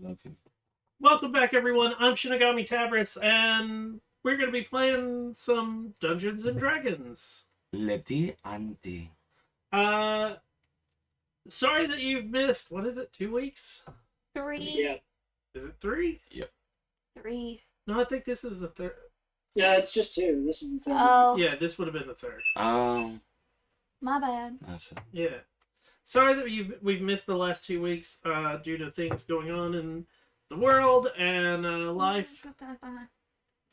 love you. Welcome back, everyone. I'm Shinigami Tabris, and we're going to be playing some Dungeons and Dragons. Leti Anti. Uh, sorry that you've missed. What is it? 2 weeks? 3. Yeah. Is it 3? Yep. 3. No, I think this is the third. Yeah, it's just 2. This is the third. Oh, Yeah, this would have been the third. my bad. That's it. Yeah. Sorry that we've missed the last 2 weeks due to things going on in the world and life. Put that behind.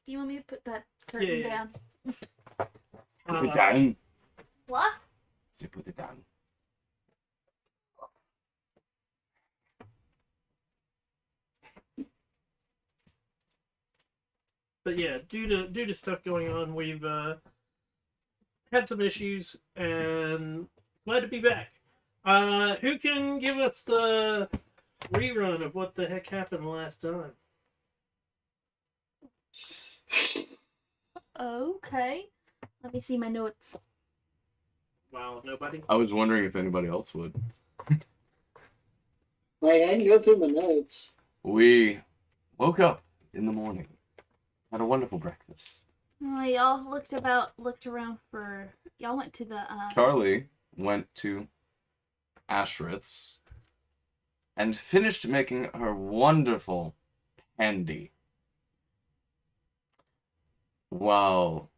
Do you want me to put that curtain Yeah. down? Put it down. What? You put it down. But yeah, due to stuff going on, we've had some issues, and glad to be back. Who can give us the rerun of what the heck happened last time? Okay. Let me see my notes. Wow, nobody. I was wondering if anybody else would. Like, I can go through my notes. We woke up in the morning, had a wonderful breakfast. Y'all looked around for. Y'all went to the. Charlie went to Ashrith's and finished making her wonderful candy. While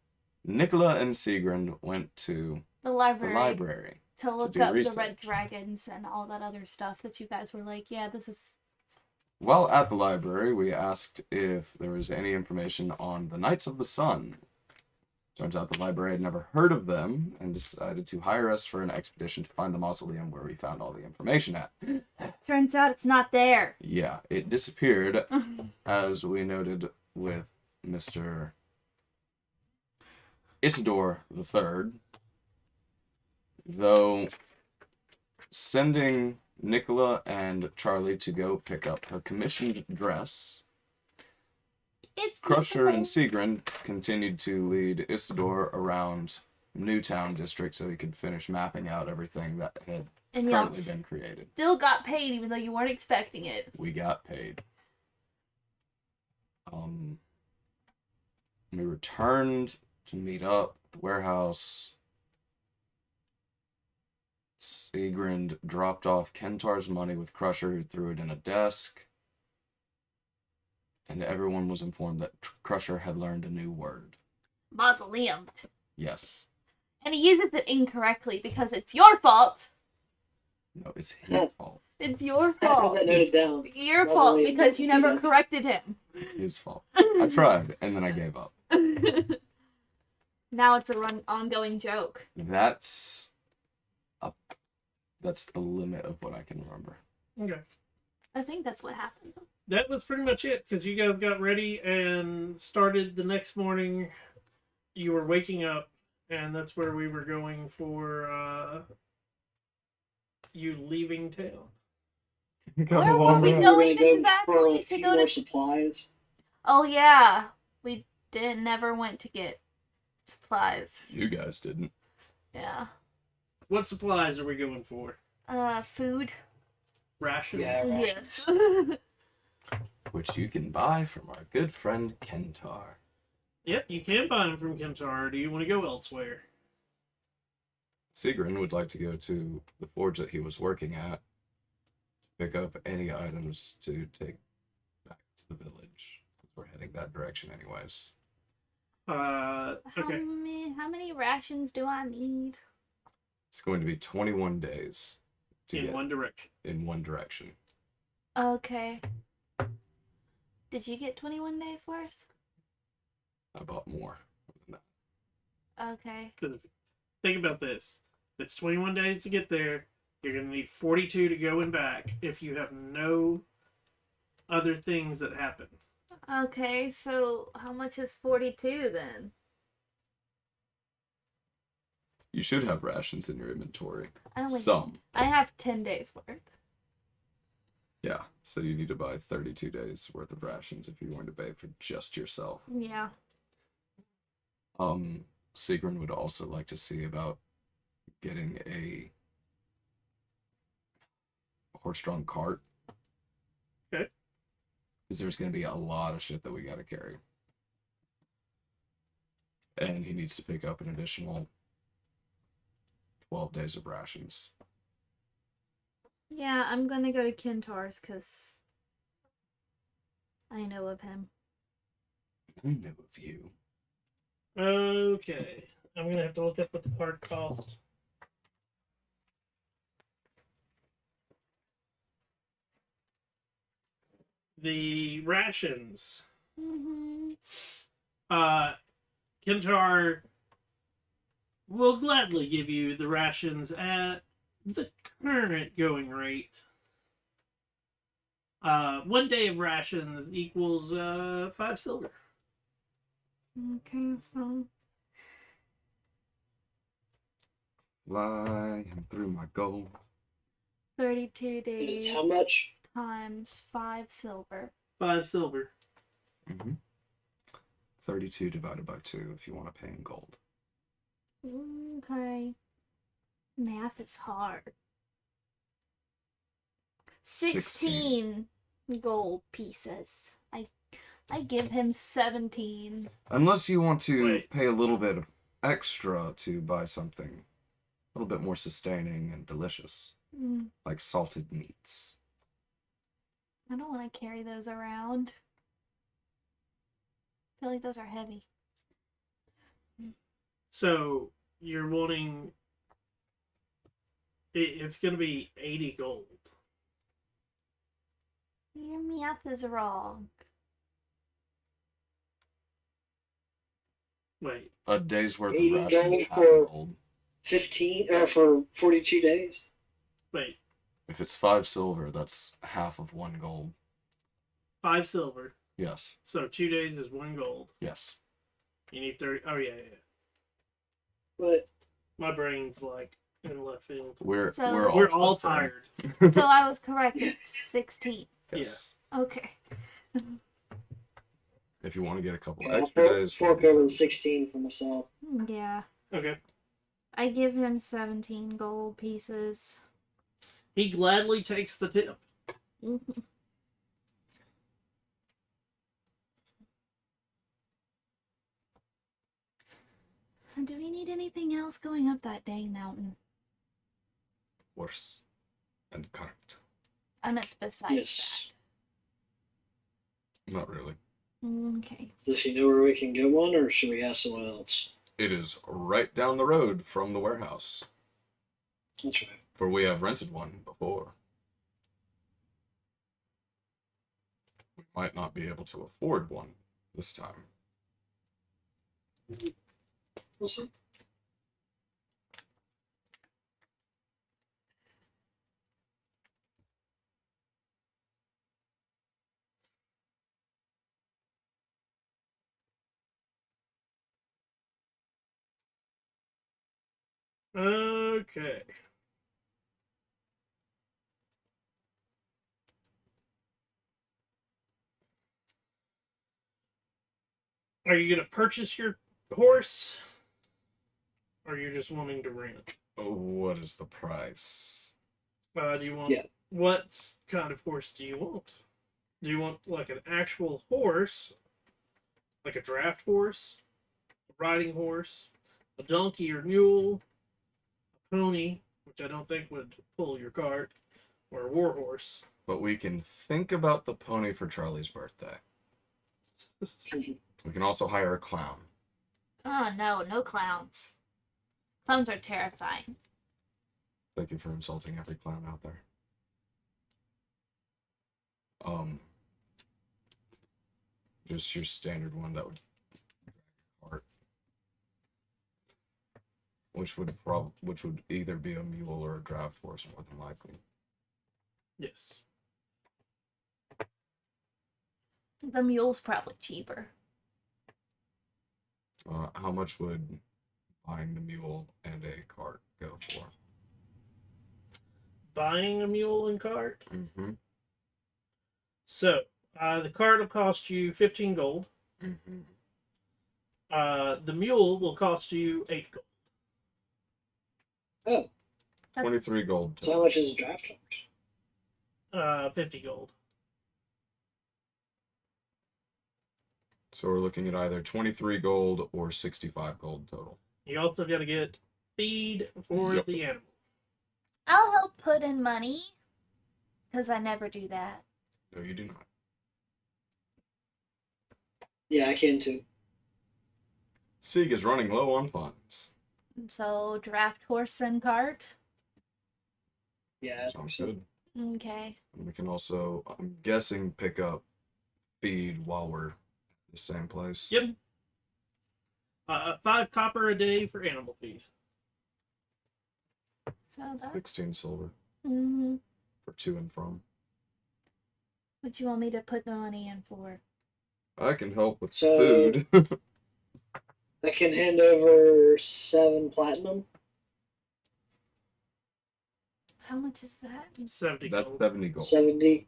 Nicola and Sigrun went to the the library library. to look do up the research. red dragons and all that other stuff that you guys were like, yeah, this is. While at the library, we asked if there was any information on the Knights of the Sun. Turns out the library had never heard of them and decided to hire us for an expedition to find the mausoleum where we found all the information at. Turns out it's not there. Yeah, it disappeared, as we noted with Mr. Isidore III, though sending Nicola and Charlie to go pick up her commissioned dress, It's Crusher and beautiful. Sigrun continued to lead Isidore around Newtown District so he could finish mapping out everything that had And y'all currently been created. still got paid even though you weren't expecting it. We got paid. We returned to meet up at the warehouse. Sigrun dropped off Kentar's money with Crusher, who threw it in a desk. And everyone was informed that Crusher had learned a new word. Mausoleum. Yes. And he uses it incorrectly because it's your fault. No, it's his fault. It's your I have fault. that noted down. It's your fault Mausoleum. because you never corrected him. It's his fault. I tried, and then I gave up. Now it's ongoing joke. That's the limit of what I can remember. Okay. I think that's what happened. That was pretty much it, because you guys got ready and started the next morning. You were waking up, and that's where we were going for you leaving town. Where were we We're going gonna exactly for a to few go more to? supplies. Oh yeah, we never went to get supplies. You guys didn't. Yeah. What supplies are we going for? Food. Ration? Yeah, right. Yes. Which you can buy from our good friend Kentar. Yep, you can buy them from Kentar. Or do you want to go elsewhere? Sigrun would like to go to the forge that he was working at, pick up any items to take back to the village. We're heading that direction anyways. Okay. How many rations do I need? It's going to be 21 days to In get one direction. in one direction. Okay. Did you get 21 days worth? I bought more than that. Okay. Because think about this. If it's 21 days to get there, you're going to need 42 to go and back if you have no other things that happen. Okay, so how much is 42 then? You should have rations in your inventory. I only Some. I have 10 days worth. Yeah, so you need to buy 32 days worth of rations if you're going to pay for just yourself. Yeah. Sigrun would also like to see about getting a horse-drawn cart. Okay. Because there's going to be a lot of shit that we got to carry. And he needs to pick up an additional 12 days of rations. Yeah, I'm gonna go to Kintar's because I know of him. I know of you. Okay. I'm gonna have to look up what the card cost. The rations. Mm-hmm. Kintar will gladly give you the rations at the current going rate. 1 day of rations equals 5 silver. Okay, so Flying through my gold. 32 And it's days how much? times 5 silver. 5 silver. Mm-hmm. 32 divided by 2 if you want to pay in gold. Okay. Math is hard. 16 gold pieces. I give him 17. Unless you want to Wait. pay a little bit of extra to buy something a little bit more sustaining and delicious, like salted meats. I don't want to carry those around. I feel like those are heavy. So you're wanting. It's going to be 80 gold. Your math is wrong. Wait. A day's worth of 80 rations, gold half for- gold. 15 or for 42 days. Wait. If it's 5 silver, that's half of 1 gold. 5 silver. Yes. So 2 days is 1 gold. Yes. You need 30. Oh, yeah. But My brain's like in left field. We're So- We're all stuck, right? tired. So I was correct. It's 16. Yes. Okay. If you want to get a couple I'll extra days. fork over the 16 for myself. Yeah. Okay. I give him 17 gold pieces. He gladly takes the tip. Do we need anything else going up that dang mountain? Worse. And cart. I meant besides Yes. Not really. that. Okay. Does he know where we can get one, or should we ask someone else? It is right down the road from the warehouse. That's right. For we have rented one before. We might not be able to afford one this time. We'll see. Okay. Are you going to purchase your horse? Or are you just wanting to rent? What is the price? Do you want. Yeah. What kind of horse do you want? Do you want like an actual horse? Like a draft horse? A riding horse? A donkey or mule? A pony, which I don't think would pull your cart? Or a war horse? But we can think about the pony for Charlie's birthday. We can also hire a clown. Oh no, no clowns. Clowns are terrifying. Thank you for insulting every clown out there. Just your standard one that would drag a cart. Which would either be a mule or a draft horse, more than likely. Yes. The mule's probably cheaper. How much would buying the mule and a cart go for? Buying a mule and cart? Mm-hmm. So, the cart will cost you 15 gold. Mm-hmm. The mule will cost you 8 gold. Oh, That's 23 gold. so how much is a draft horse? 50 gold. So we're looking at either 23 gold or 65 gold total. You also got to get feed for Yep. the animal. I'll help put in money. Because I never do that. No, you do not. Yeah, I can too. Sieg is running low on funds. So, draft horse and cart. Yeah. Sounds good. Okay. And we can also, I'm guessing, pick up feed while we're at the same place. Yep. 5 copper a day for animal feed. So that. 16 silver Mm-hmm. for to and from. What you want me to put the money in for? I can help with So- food. I can hand over 7 platinum. How much is that? 70 That's gold. 70 gold. 70.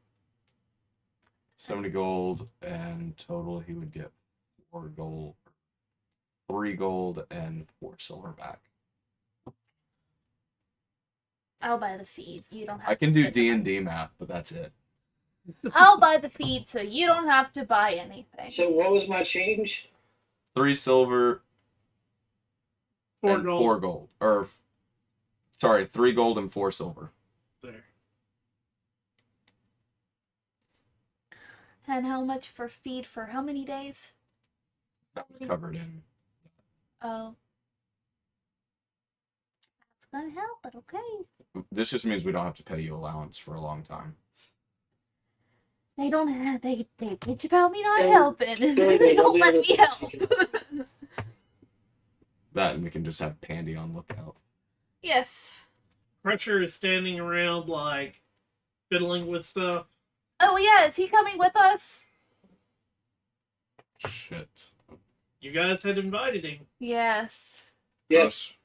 70 gold, and total he would get 4 gold, 3 gold, and 4 silver back. I'll buy the feed. You don't have I can to do spend the money. D&D math, but that's it. I'll buy the feed so you don't have to buy anything. So what was my change? 3 silver 4 and gold. 4 gold. Or, sorry, 3 gold and 4 silver. There. And how much for feed for how many days? That was covered in. Oh. That's gonna help, but okay. This just means we don't have to pay you allowance for a long time. They don't have, they bitch about me not Oh, helping. Billy, They don't the let other me thing help. you can- That, and we can just have Pandy on lookout. Yes. Crusher is standing around, like, fiddling with stuff. Oh yeah, is he coming with us? Shit. You guys had invited him. Yes. Yeah. Crush,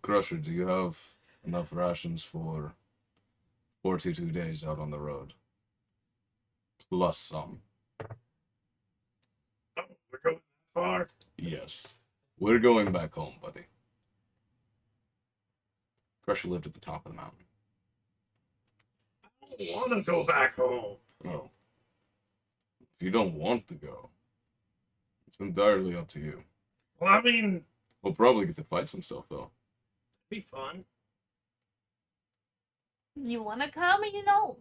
Crusher, do you have enough rations for 42 days out on the road? Plus some. Oh, we're going that far. Yes. We're going back home, buddy. Crusher lived at the top of the mountain. I don't want to go back home. Oh. If you don't want to go, it's entirely up to you. Well, I mean, We'll probably get to fight some stuff, though. it'd be fun. You wanna come or you don't?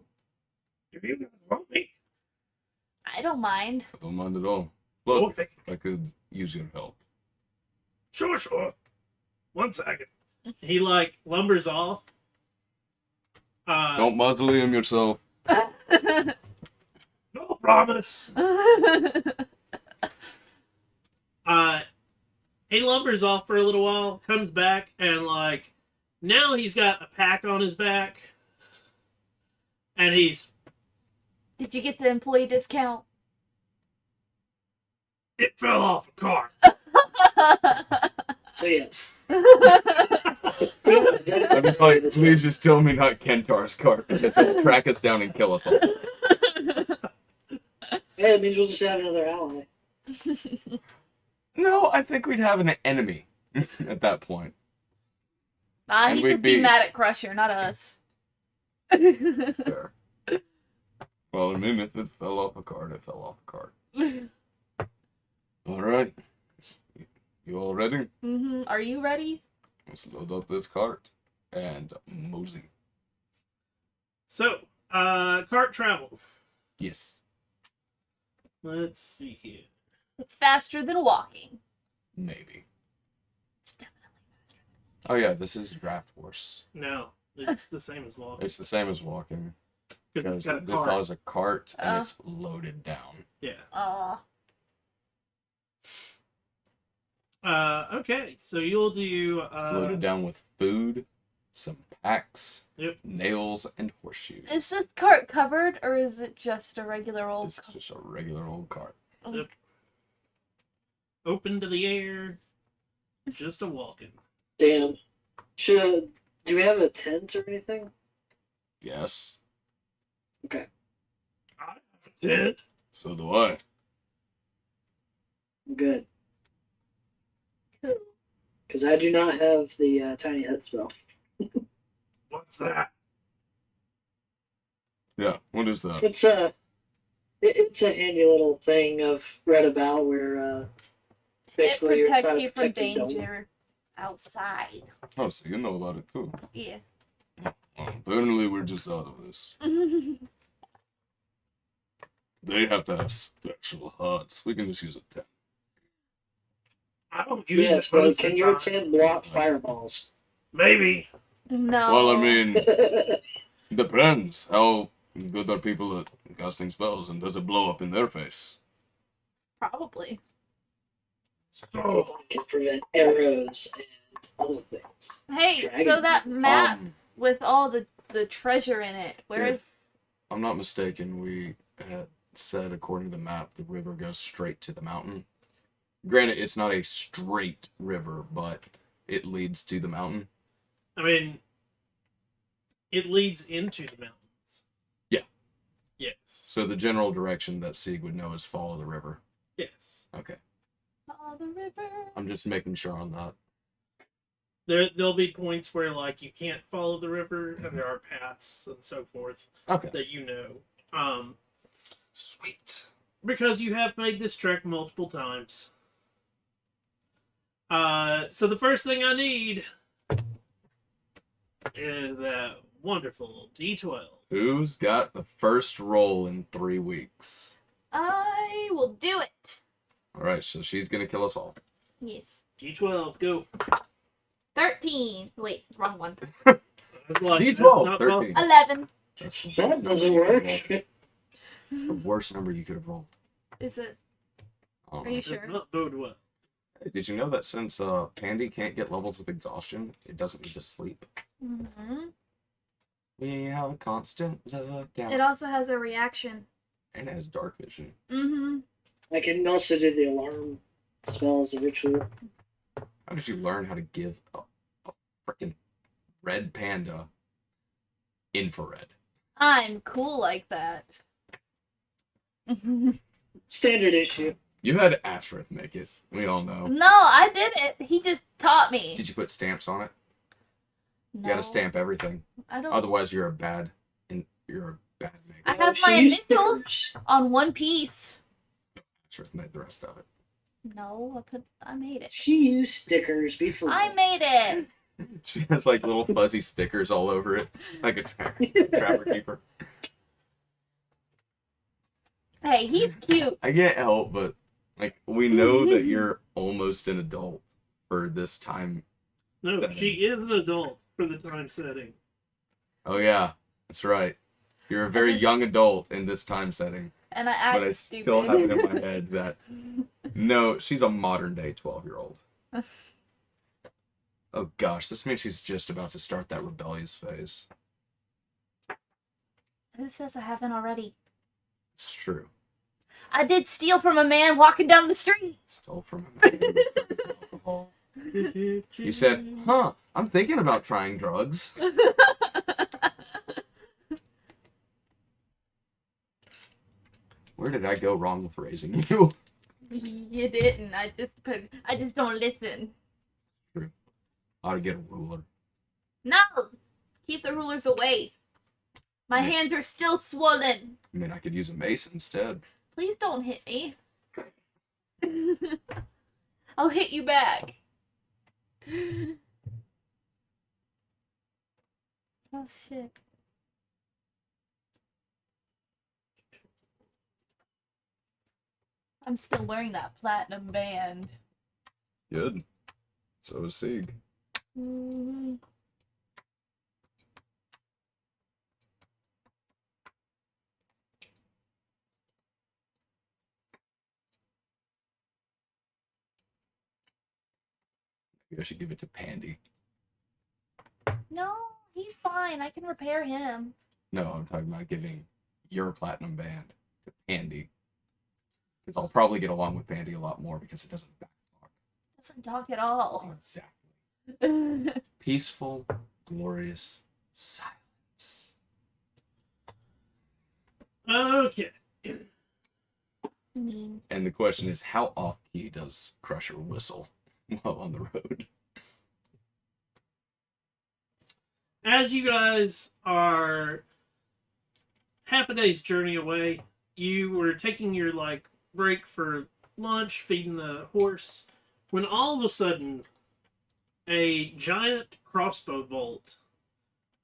If you guys want me. I don't mind. I don't mind at all. Plus, Okay. I could use your help. Sure. 1 second. He, like, lumbers off. Don't mausoleum yourself. No promise. He lumbers off for a little while, comes back, and, like, now he's got a pack on his back. And he's, Did you get the employee discount? it fell off a cart. So yes. I'm just like, please just tell me not Kentar's cart, because he'll track us down and kill us all. Yeah, it means we'll just have another ally. No, I think we'd have an enemy at that point. Nah, And he'd we'd just be be- mad at Crusher, not us. Fair. Well, I mean, if it fell off a cart, it fell off a cart. All right. You all ready? Are you ready? Let's load up this cart and mosey. So, cart travel. Yes. Let's see here. It's faster than walking. Maybe. It's definitely faster. Oh yeah, this is draft horse. No, it's the same as walking. It's the same as walking. Because Because it's got a this cart. has a cart and Oh. it's loaded down. Yeah. Okay, so you'll do. Loaded down with food, some packs, Yep. nails, and horseshoes. Is this cart covered or is it just a regular old It's just a regular old cart. Yep. Open to the air. Just a walking. Damn. Do we have a tent or anything? Yes. Okay. I have a tent. So do I. I'm good. Cool. Because I do not have the tiny hut spell. What's that? Yeah. What is that? It's It's a handy little thing I've read about where It basically you're protects trying to you from protect your dome. danger outside. Oh, so you know about it too. Yeah. Well, apparently we're just out of this. They have to have special huts. We can just use a tent. I don't use Yes, it but most can of your the time. tent block fireballs? Maybe. No. Well, I mean, depends. How good are people at casting spells, and does it blow up in their face? Probably. So, can prevent arrows and other things. Hey, so Dragons. that map Um, with all the treasure in it, where is? if I'm not mistaken, we had said, according to the map, the river goes straight to the mountain. Granted, it's not a straight river, but it leads to the mountain. I mean, it leads into the mountains. Yeah. Yes. So the general direction that Sieg would know is follow the river. Yes. Okay. Oh, the river. I'm just making sure on that. There'll be points where like you can't follow the river, and there are paths and so forth Okay. that you know. Sweet. Because you have made this trek multiple times. So the first thing I need is that wonderful D12. Who's got the first roll in 3 weeks? I will do it. Alright, so she's gonna kill us all. Yes. D12, go. 13. Wait, wrong one. That's like, D12, that's not 13. possible. 11. That's the, That doesn't work. that's the worst number you could have rolled. Is it? Um, Are you Does sure? not bode well. hey, did you know that since Pandy can't get levels of exhaustion, it doesn't need to sleep? Mm-hmm. We have a constant lookout. It also has a reaction. And it has dark vision. Mm-hmm. I can also do the alarm spell as a ritual. How did you learn how to give a freaking red panda infrared? I'm cool like that. No, Standard issue. You had Ashrith make it. We all know. I did it. He just taught me. Did you put stamps on it? No, You gotta stamp everything. I don't. Otherwise, you're a bad maker. I have She my used initials stickers. on one piece. Ashrith made the rest of it. No, I made it. She used stickers. Be for I made it. She has like little fuzzy stickers all over it, like a trapper keeper. Hey, he's cute. I can't help but like we know that you're almost an adult for this time. No, Setting. she is an adult for the time setting. Oh yeah, that's right. You're a very just- young adult in this time setting, And I act but I stupid. still have it in my head that no, she's a modern day 12-year-old. Oh gosh, this means she's just about to start that rebellious phase. Who says I haven't already? It's true. I did steal from a man walking down the street. Stole from a man with alcohol. You said, "Huh? I'm thinking about trying drugs." Where did I go wrong with raising you? You didn't. I just don't listen. How to get a ruler? No! Keep the rulers away. My hands are still swollen. I mean, I could use a mace instead. Please don't hit me. I'll hit you back. Oh shit. I'm still wearing that platinum band. Good. So is Sieg. Mm-hmm. Maybe I should give it to Pandy. No, he's fine. I can repair him. No, I'm talking about giving your platinum band to Pandy. Because I'll probably get along with Pandy a lot more because it doesn't backtalk. Doesn't talk at all. Exactly. Peaceful, glorious silence. Okay. Mean. And the question is, how off-key does Crusher whistle while on the road? As you guys are half a day's journey away, you were taking your break for lunch, feeding the horse, when all of a sudden a giant crossbow bolt,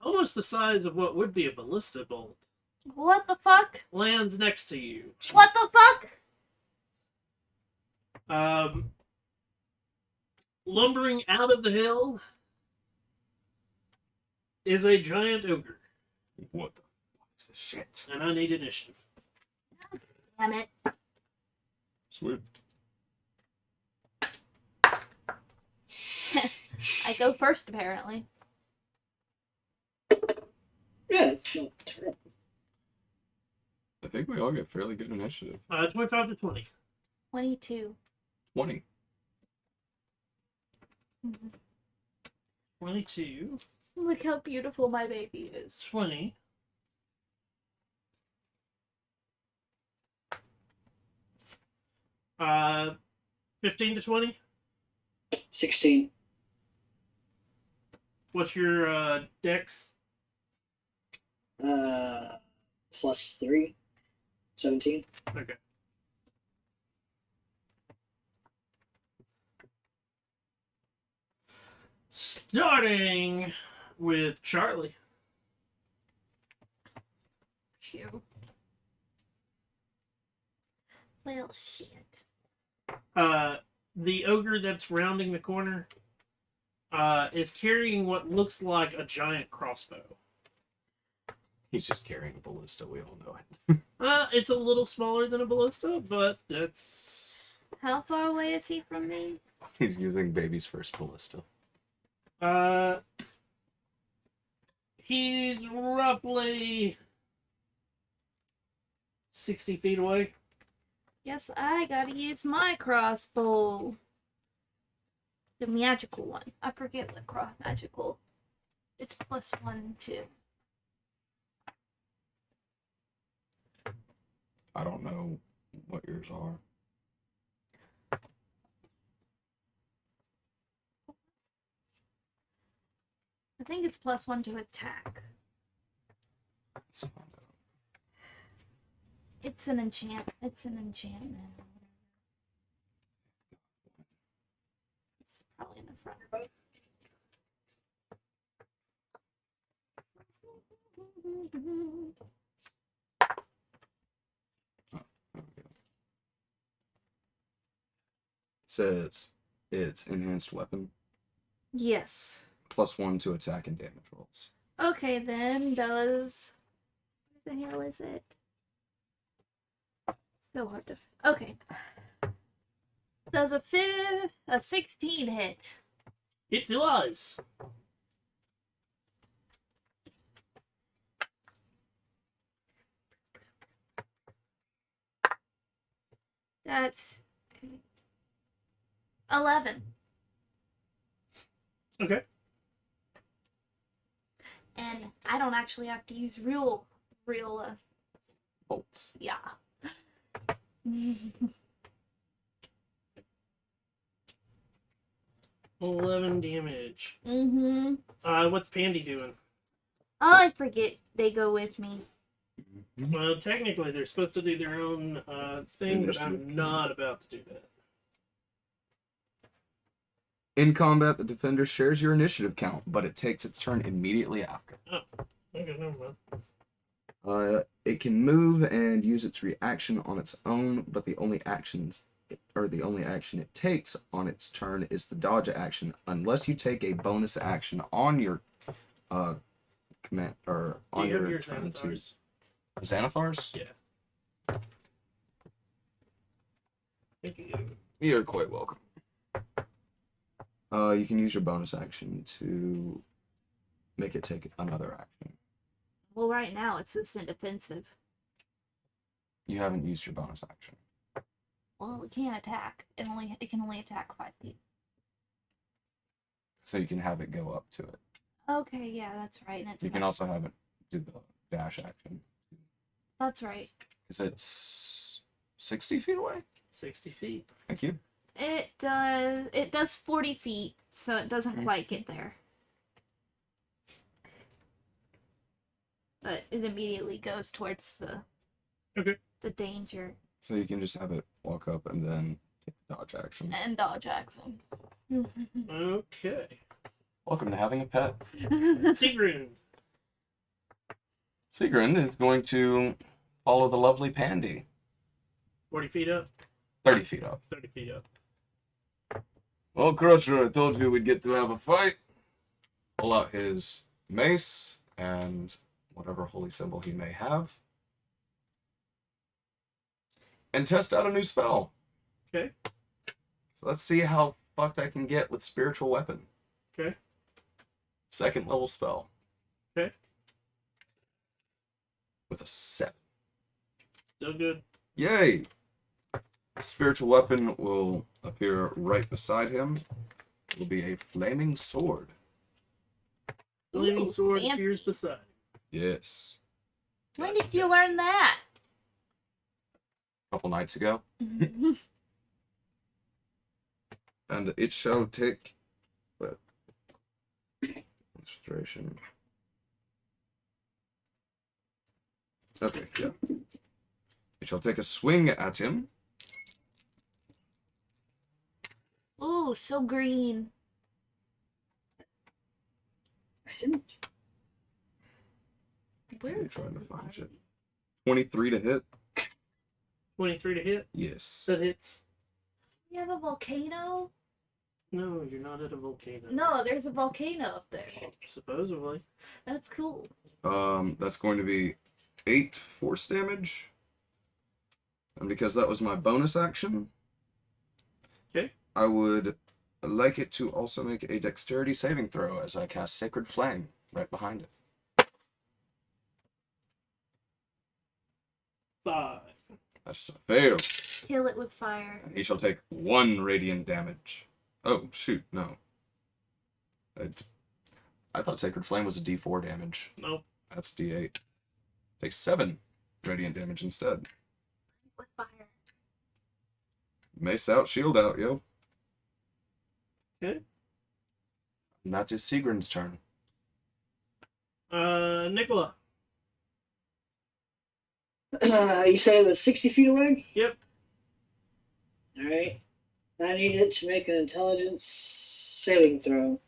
almost the size of what would be a ballista bolt, What the fuck? lands next to you. What the fuck? Lumbering out of the hill is a giant ogre, What the fuck is this shit? and I need initiative. Damn it. Sweet. I go first, apparently. Yeah, it's not terrible. I think we all get fairly good initiative. 25 to 20. 22. 20. 22. Look how beautiful my baby is. 20. Uh, 15 to 20. 16. What's your dex? Plus 3. 17. Okay. Starting with Charlie. Phew. Well, shit. The ogre that's rounding the corner is carrying what looks like a giant crossbow. He's just carrying a ballista, we all know it. It's a little smaller than a ballista, but that's... How far away is he from me? He's using baby's first ballista. He's roughly 60 feet away. Yes, I gotta use my crossbow. The magical one. I forget what magical. It's +1 too. I don't know what yours are. I think it's +1 to attack. Let's find out. It's an enchantment. It's probably in the front. There we go. Says it's enhanced weapon. Yes. +1 to attack and damage rolls. Okay, then does... What the hell is it? So hard to... Okay. Does a 16 hit? It does. That's 11. Okay. And I don't actually have to use real, Bolts. yeah. 11 damage. Mm-hmm. What's Pandy doing? I forget they go with me. Well, technically, they're supposed to do their own thing, but I'm Initiative. not about to do that. In combat, the defender shares your initiative count, but it takes its turn immediately after. Okay, never mind. It can move and use its reaction on its own, but the only action it takes on its turn is the dodge action, unless you take a bonus action on your command or Do on you have your your turn to Xanathars? Xanathars. Yeah. Thank you. You're quite welcome. You can use your bonus action to make it take another action. Well, right now it's instant defensive. You haven't used your bonus action. Well, it can't attack. It can only attack 5 feet. So you can have it go up to it. Okay, yeah, that's right. And it's You can also have it do the dash action. That's right. Because it's 60 feet away? 60 feet. Thank you. It does 40 feet, so it doesn't quite get there. But it immediately goes towards the... Okay. The danger. So you can just have it walk up and then take the dodge action. And Dog Jackson. Okay. Welcome to having a pet. Sigrun. Sigrun is going to follow the lovely Pandy. 40 feet up, 30 feet up. 30 feet up. Well, Crusher, I told you we'd get to have a fight. Pull out his mace and whatever holy symbol he may have. And test out a new spell. Okay. So let's see how fucked I can get with spiritual weapon. Okay. Second level spell. Okay. With a 7. Still good. Yay! A spiritual weapon will appear right beside him. It will be a flaming sword. Flaming Ooh, sword fancy. appears beside. Yes. When did you learn that? A couple nights ago. And it shall take concentration. Okay, yeah. It shall take a swing at him. Ooh, so green. Where I'm trying to find it. 23 to hit. 23 to hit. Yes. That hits. You have a volcano? No, you're not at a volcano. No, there's a volcano up there. Supposedly. That's cool. That's going to be 8 force damage. And because that was my bonus action, Okay. I would like it to also make a dexterity saving throw as I cast Sacred Flame right behind it. 5. That's a fail. Kill it with fire. And he shall take 1 radiant damage. Oh, shoot, no. I thought Sacred Flame was a d4 damage. Nope. That's d8. Takes 7 radiant damage instead. With fire. Mace out, shield out, yo. Okay. And that is Sigrun's turn. Nicola. You say it was 60 feet away? Yep. Alright. I need it to make an intelligence saving throw.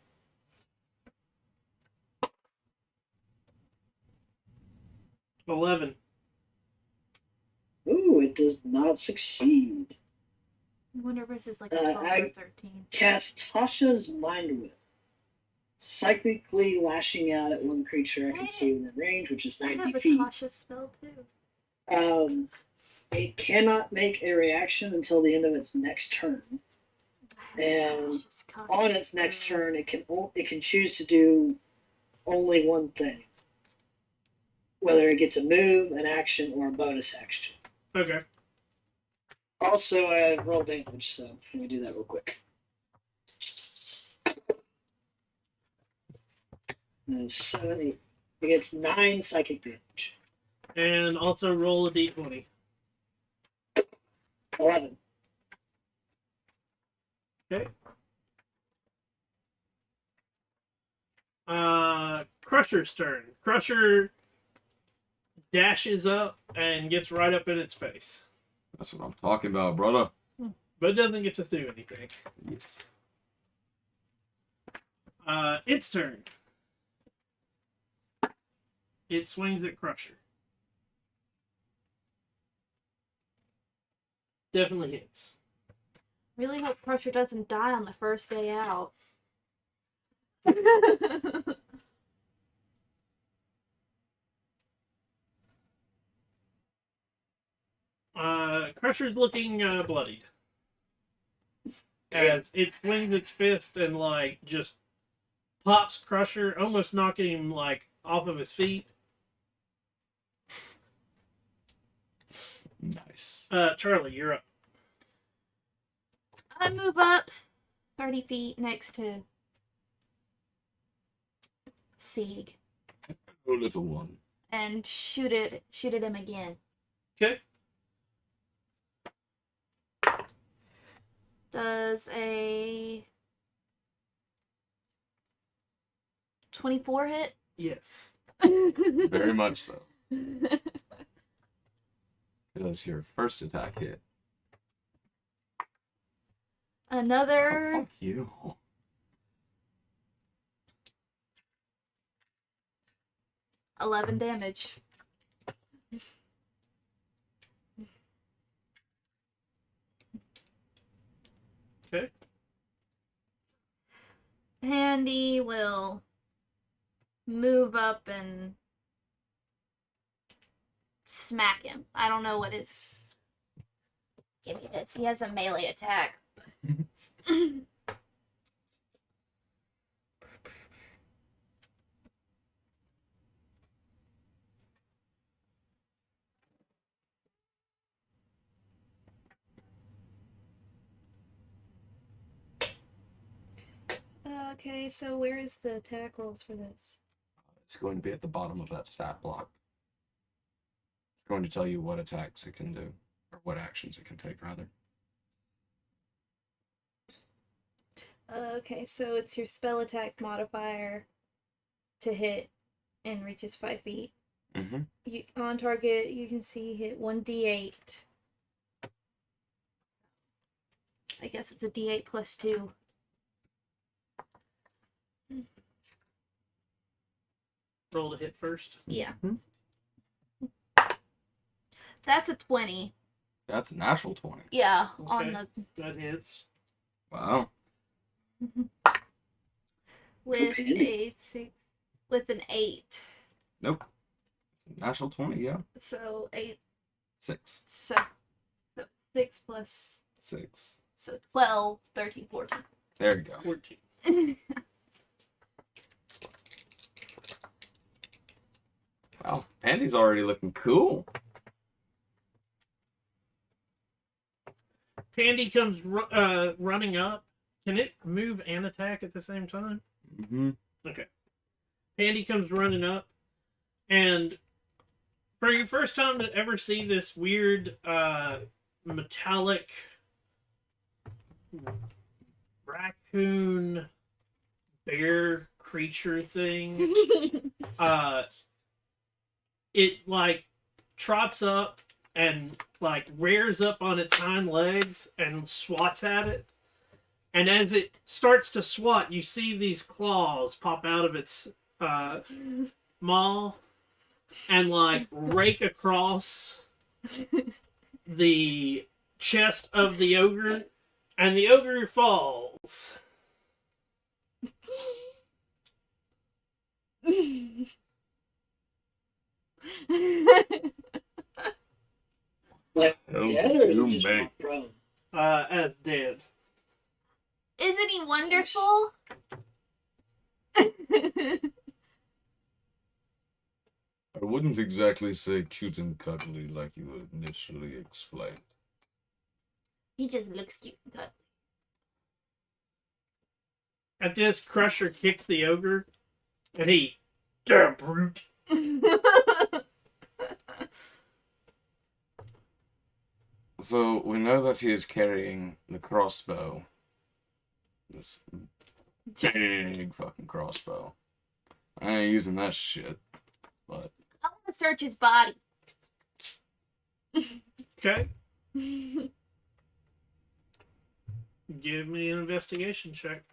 $11. Ooh, it does not succeed. I wonder if this is like a 12 I- or 13. Cast Tasha's Mind Whip. Psychically lashing out at one creature I can see within range, which is I 90 have a feet. Tasha spell too. It cannot make a reaction until the end of its next turn. I have a And Tasha's card. On its next turn, it can choose to do only one thing, whether it gets a move, an action, or a bonus action. Okay. Also, I roll damage, so let me do that real quick. 70. It gets 9 psychic damage. And also roll a d20. 11. Okay. Crusher's turn. Crusher dashes up and gets right up in its face. That's what I'm talking about, brother. But it doesn't get to do anything. Yes. Its turn. It swings at Crusher. Definitely hits. Really hope Crusher doesn't die on the first day out. Crusher's looking bloodied. As it swings its fist and like just pops Crusher, almost knocking him like off of his feet. Nice. Charlie, you're up. I move up 30 feet next to Sieg Oh, little one. and shoot at him again. Okay. Does a 24 hit? Yes. Very much so. Does your first attack hit? Oh, Another fuck you. 11 damage. Okay. Pandy will move up and smack him. I don't know what his. Give me this. He has a melee attack. Okay, so where is the attack rolls for this? It's going to be at the bottom of that stat block. It's going to tell you what attacks it can do, or what actions it can take, rather. Okay, so it's your spell attack modifier to hit and reaches 5 feet. Mm-hmm. You, on target, you can see hit 1d8. I guess it's a d8 plus 2. Roll to hit first. Yeah. Mm-hmm. That's a 20. That's a natural 20. Yeah, Okay. on the That hits. Wow. with Okay. a 6 with an 8. Nope. Natural 20, yeah. So 8 6. so 6 plus 6. so 12, 13, 14. There you go. 14. Wow. Andy's already looking cool. Pandy comes running up. Can it move and attack at the same time? Mm-hmm. Okay. Pandy comes running up, and for your first time to ever see this weird metallic raccoon bear creature thing, it like trots up and like rears up on its hind legs and swats at it. And as it starts to swat, you see these claws pop out of its maw and like rake across the chest of the ogre, and the ogre falls. Like Hell dead or you just make. not prone? As dead. Isn't he wonderful? I wouldn't exactly say cute and cuddly like you initially explained. He just looks cute and cuddly. At this, Crusher kicks the ogre, and he, damn brute. So we know that he is carrying the crossbow. This big fucking crossbow. I ain't using that shit, but I want to search his body. Okay, give me an investigation check.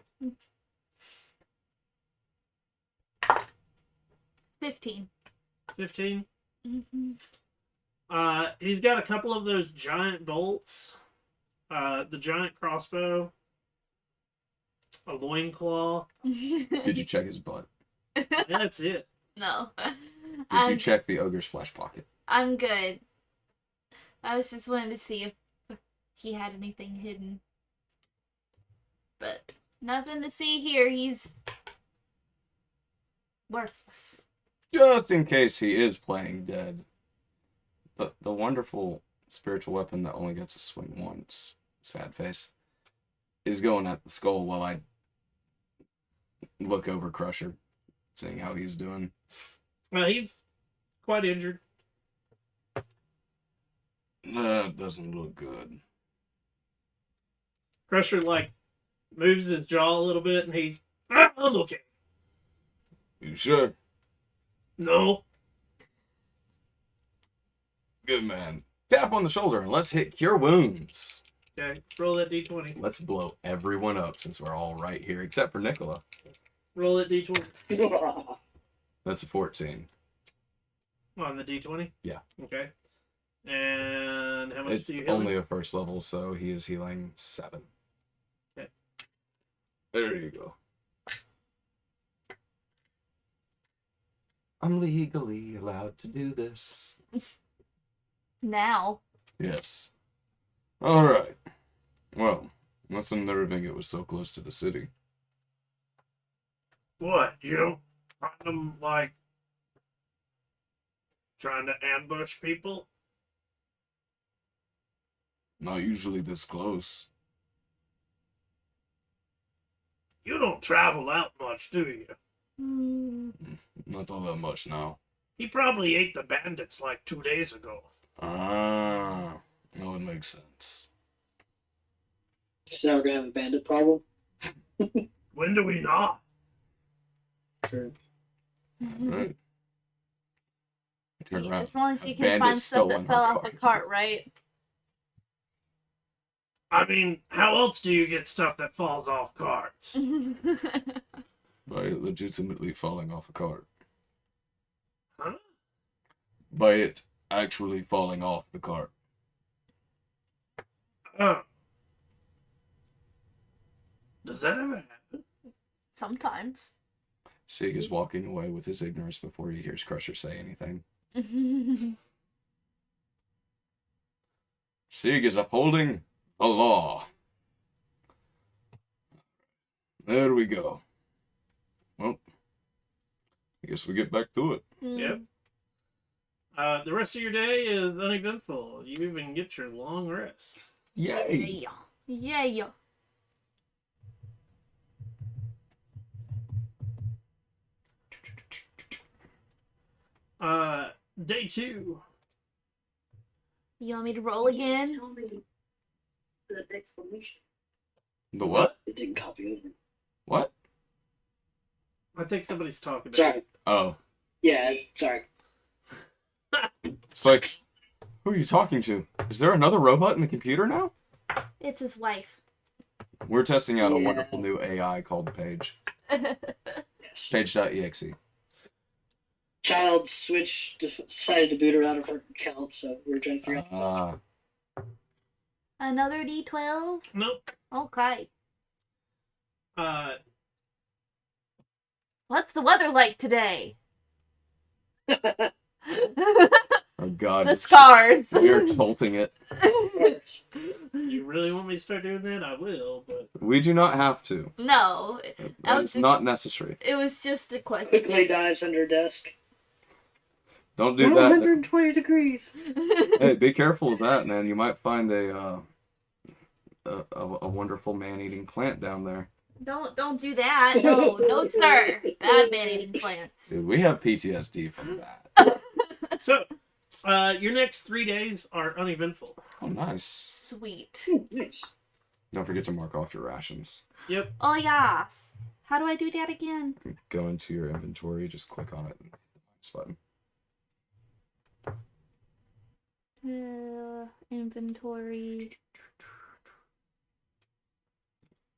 15. 15. Mm-hmm. He's got a couple of those giant bolts. The giant crossbow. A loincloth. did you check his butt? That's it. No. Did you check the ogre's flesh pocket? I'm good. I was just wanting to see if he had anything hidden. But nothing to see here. He's worthless. Just in case he is playing dead. The wonderful spiritual weapon that only gets to swing once, sad face, is going at the skull while I look over Crusher, seeing how he's doing. He's quite injured. That doesn't look good. Crusher, like, moves his jaw a little bit, and he's, I'm okay. You sure? No. Good man. Tap on the shoulder and let's hit Cure Wounds. Okay, roll that d20. Let's blow everyone up since we're all right here, except for Nicola. Roll that d20 That's a 14. on the d20. Yeah. Okay. And how much It's do you heal? only a first level, so he is healing 7. Okay. There you go. I'm legally allowed to do this. Now. Yes. Alright. Well, what's another thing it was so close to the city? What? You don't find them like trying to ambush people? Not usually this close. You don't travel out much, do you? Hmm. Not all that much now. He probably ate the bandits like 2 days ago. Ah, that would make sense. So we're gonna have a bandit problem. When do we not? True. Right. Turn Yeah, around. as long as A you can bandit find stuff stolen that fell her off a cart. cart, right? I mean, how else do you get stuff that falls off carts? By it legitimately falling off a cart. Huh? By it actually falling off the cart. Oh. Does that ever happen? Sometimes. Sig is walking away with his ignorance before he hears Crusher say anything. Sig is upholding the law. There we go. Well, I guess we get back to it. Yep. The rest of your day is uneventful. You even get your long rest. Yay! Yeah. Yeah. Day 2. You want me to roll again? Tell me the explanation. The what? It didn't copy over. What? I think somebody's talking about Sorry. Oh. Yeah, sorry. It's like, who are you talking to? Is there another robot in the computer now? It's his wife. We're testing out a Yeah. wonderful new AI called Page. Yes. Page.exe. Child decided to boot her out of her account, so we're trying to figure out. Ah. Another D12? Nope. Okay. Uh, What's the weather like today? Oh god. The scars. We are tolting it. you really want me to start doing that? I will, but We do not have to. No, It's not necessary. it was just a question. Quickly dives under her desk. Don't do that. 120 degrees. Hey, be careful of that, man. You might find a wonderful man-eating plant down there. Don't do that. No, sir. Bad man-eating plants. Dude, we have PTSD from that. so your next 3 days are uneventful. Oh, nice. Sweet. Nice. Don't forget to mark off your rations. Yep. Oh yes. How do I do that again? Go into your inventory, just click on it and hit the minus button. Inventory.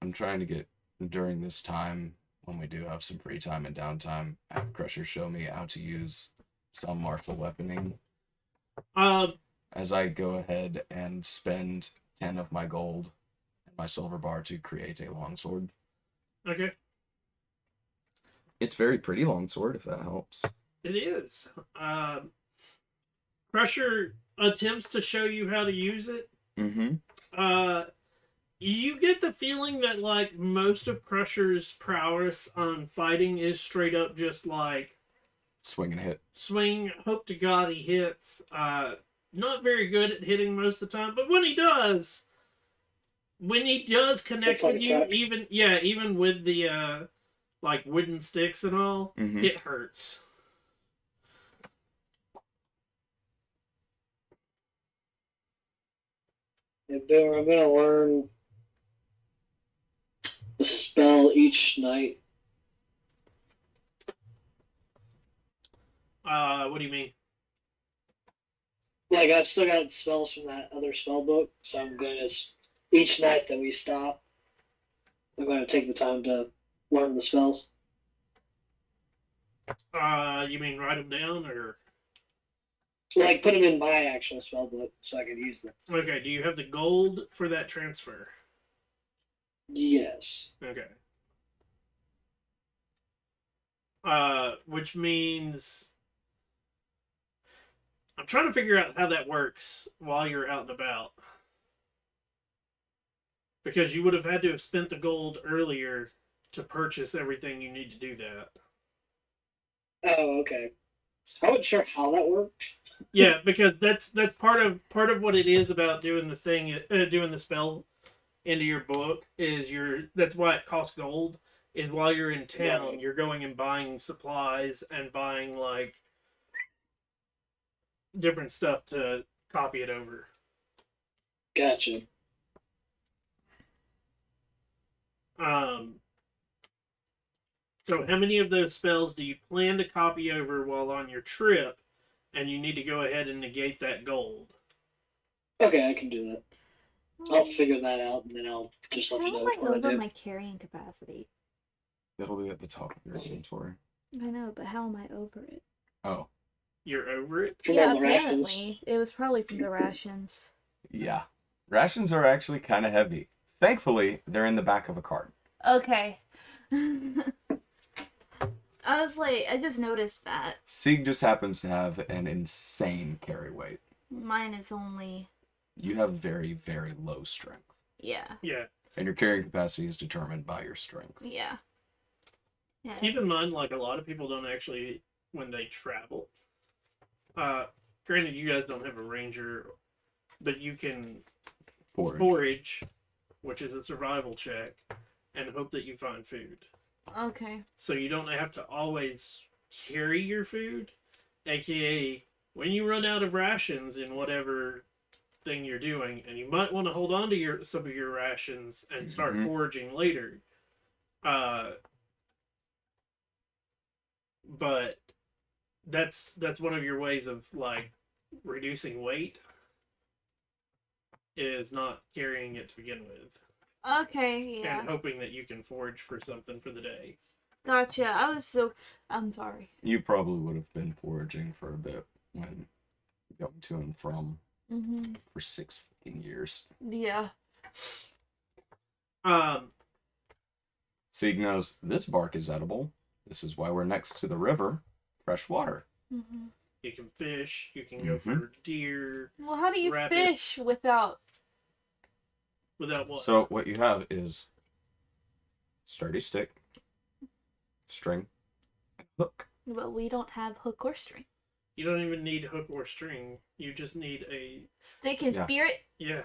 I'm trying to get, during this time, when we do have some free time and downtime, have Crusher show me how to use some martial weaponing as I go ahead and spend 10 of my gold and my silver bar to create a longsword. Okay. It's very pretty longsword, if that helps. It is. Crusher attempts to show you how to use it. Mm-hmm. You get the feeling that like most of Crusher's prowess on fighting is straight up just like Swing and hit. swing, hope to God he hits. Not very good at hitting most of the time, but when he does connect It's like with a you, truck. even with the like wooden sticks and all, Mhm. it hurts. Yeah, Bill, I'm gonna learn a spell each night. What do you mean? Like, I've still got spells from that other spell book, so I'm going to, each night that we stop, I'm going to take the time to learn the spells. You mean write them down, or So, like, put them in my actual spell book so I can use them. okay? Do you have the gold for that transfer? Yes. Okay. Which means I'm trying to figure out how that works while you're out and about. Because you would have had to have spent the gold earlier to purchase everything you need to do that. Oh, okay. I wasn't sure how that worked. Yeah, because that's part of what it is about doing the thing, doing the spell into your book is that's why it costs gold. Is while you're in town, Right. you're going and buying supplies and buying like different stuff to copy it over. Gotcha. So how many of those spells do you plan to copy over while on your trip, and you need to go ahead and negate that gold? Okay, I can do that. I'll figure that out, and then I'll just let How you know am which I one I over do. my carrying capacity? It'll be at the top of your inventory. I know, but how am I over it? Oh, You're over it? From Yeah, all the rations. apparently. It was probably from the rations. yeah. Rations are actually kind of heavy. Thankfully, they're in the back of a cart. Okay. I was like, I just noticed that. Sieg just happens to have an insane carry weight. Mine is only, You have very, very low strength. yeah, Yeah. And your carrying capacity is determined by your strength. yeah. Yeah. Keep in mind, like, a lot of people don't actually, when they travel, granted, you guys don't have a ranger, but you can forage, which is a survival check, and hope that you find food. Okay. So you don't have to always carry your food, aka when you run out of rations in whatever thing you're doing, and you might want to hold on to some of your rations and start foraging later. But that's one of your ways of like reducing weight is not carrying it to begin with. Okay, yeah. And hoping that you can forage for something for the day. Gotcha. I'm sorry. You probably would have been foraging for a bit when going to and from for 6 fucking years. Yeah. Sieg knows this bark is edible. This is why we're next to the river. Fresh water. You can fish. You can go for deer. Well, how do you rabbit. fish without... Without what? So what you have is sturdy stick, string, and hook. But we don't have hook or string. You don't even need hook or string. You just need a... Stick and Yeah. spirit? Yeah.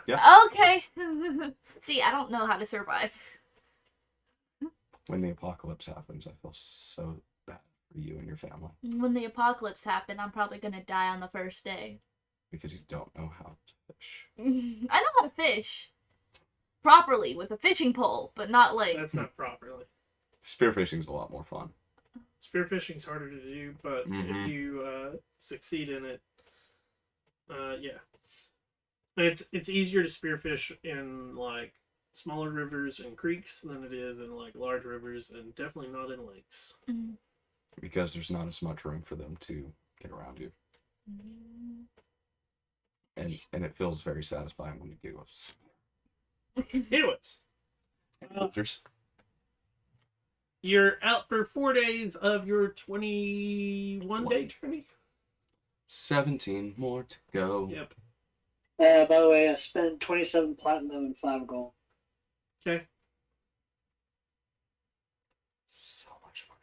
Okay. See, I don't know how to survive. When the apocalypse happens, I feel so bad for you and your family When the apocalypse happened, I'm probably gonna die on the first day. because you don't know how to fish. I know how to fish. Properly, with a fishing pole, but not like... That's not properly. Spearfishing's a lot more fun. Spearfishing's harder to do, but Mhm. if you succeed in it, yeah. It's easier to spearfish in like smaller rivers and creeks than it is in like large rivers, and definitely not in lakes. Because there's not as much room for them to get around you. And it feels very satisfying when you do. Anyways, Losers. you're out for 4 days of your 21-day journey. 17 more to go. Yep. By the way, I spent 27 platinum and 5 gold. Okay. So much money.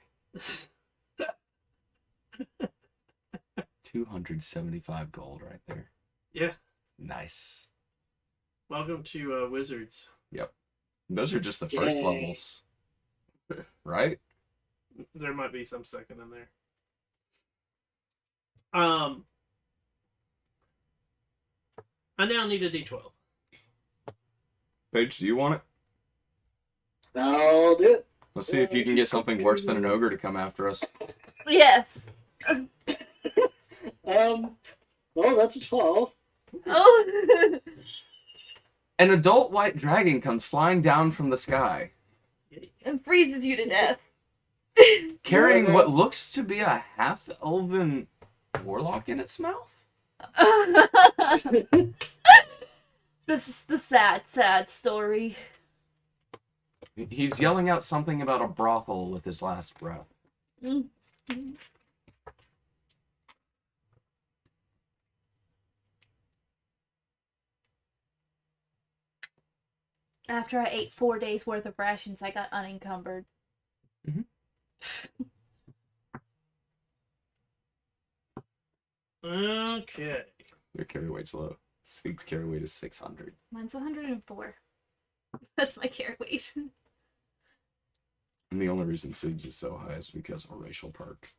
275 gold right there. Yeah. Nice. Welcome to Wizards. Yep. Those are just the first Yay. levels. Right? There might be some second in there. I now need a D12. Paige, do you want it? I'll do it. Let's see if you can get something worse than an ogre to come after us. Yes. Well, Oh, that's a 12. Oh! An adult white dragon comes flying down from the sky, And freezes you to death. carrying Okay. what looks to be a half-elven warlock in its mouth. This is the sad, sad story. He's yelling out something about a brothel with his last breath. After I ate 4 days worth of rations, I got unencumbered. Okay. Your carry weight's low. Sig's carry weight is 600. Mine's 104. That's my carry weight. And the only reason Sig's is so high is because of a racial perk.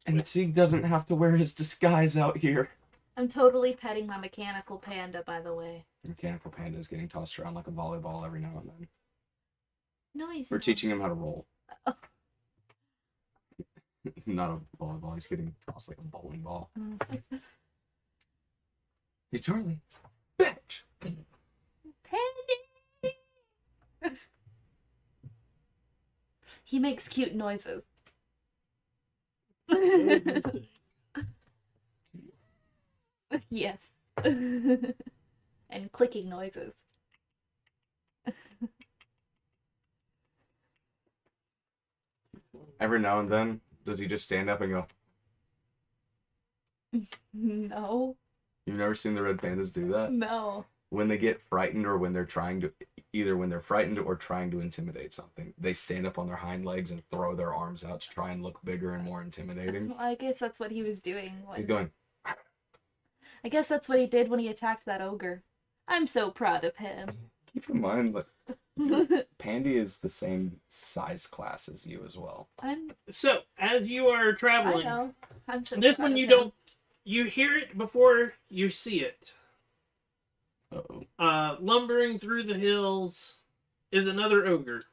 And Sig doesn't have to wear his disguise out here. I'm totally petting my mechanical panda, by the way. Mechanical Panda is getting tossed around like a volleyball every now and then. No, he's We're not. teaching him how to roll. Oh. Not a volleyball, he's getting tossed like a bowling ball. Mm. Hey, Charlie. Bitch! Penny! He makes cute noises. Yes. And clicking noises. Every now and then, does he just stand up and go? No. You've never seen the red pandas do that? No. When they get frightened or when they're trying to, either when they're frightened or trying to intimidate something, they stand up on their hind legs and throw their arms out to try and look bigger and more intimidating. Well, I guess that's what he was doing. He's going, I guess that's what he did when he attacked that ogre. I'm so proud of him. keep in mind that Pandy is the same size class as you as well. So, as you are I traveling, know. I'm so this proud one of you him. don't. You hear it before you see it. Uh-oh. Lumbering through the hills is another ogre.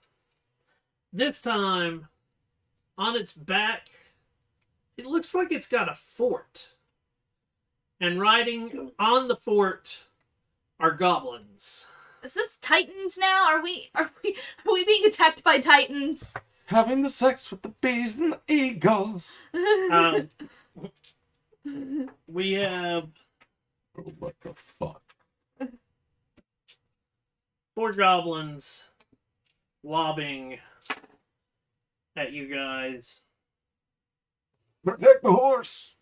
This time, on its back, it looks like it's got a fort. And riding on the fort are goblins. Is this Titans now? Are we being attacked by Titans? Having the sex with the bees and the eagles. Um, we have Oh, what the fuck? 4 goblins lobbing at you guys. Protect the horse!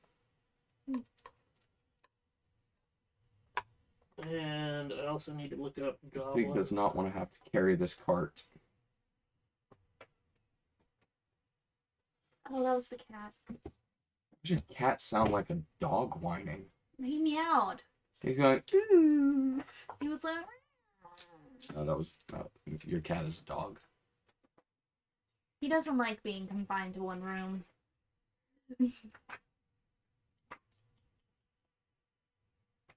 And I also need to look up Sig goblin. does not want to have to carry this cart. Oh, that was the cat. Does your cat sound like a dog whining? He meowed. He's going, He was like, no, that was, your cat is a dog. he doesn't like being confined to one room.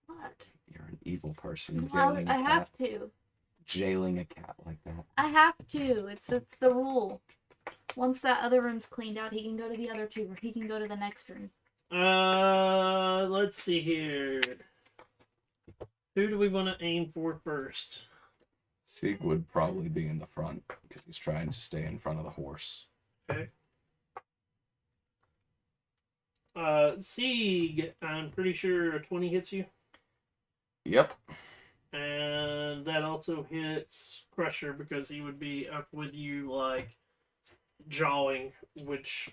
What? You're an evil person Well, jailing I a cat. have to. Jailing a cat like that. I have to. It's the rule. Once that other room's cleaned out, he can go to the other 2, or he can go to the next room. Let's see here. Who do we want to aim for first? Sig would probably be in the front because he's trying to stay in front of the horse. Okay. Sieg, I'm pretty sure a 20 hits you. Yep. And that also hits Crusher because he would be up with you, like, jawing, which,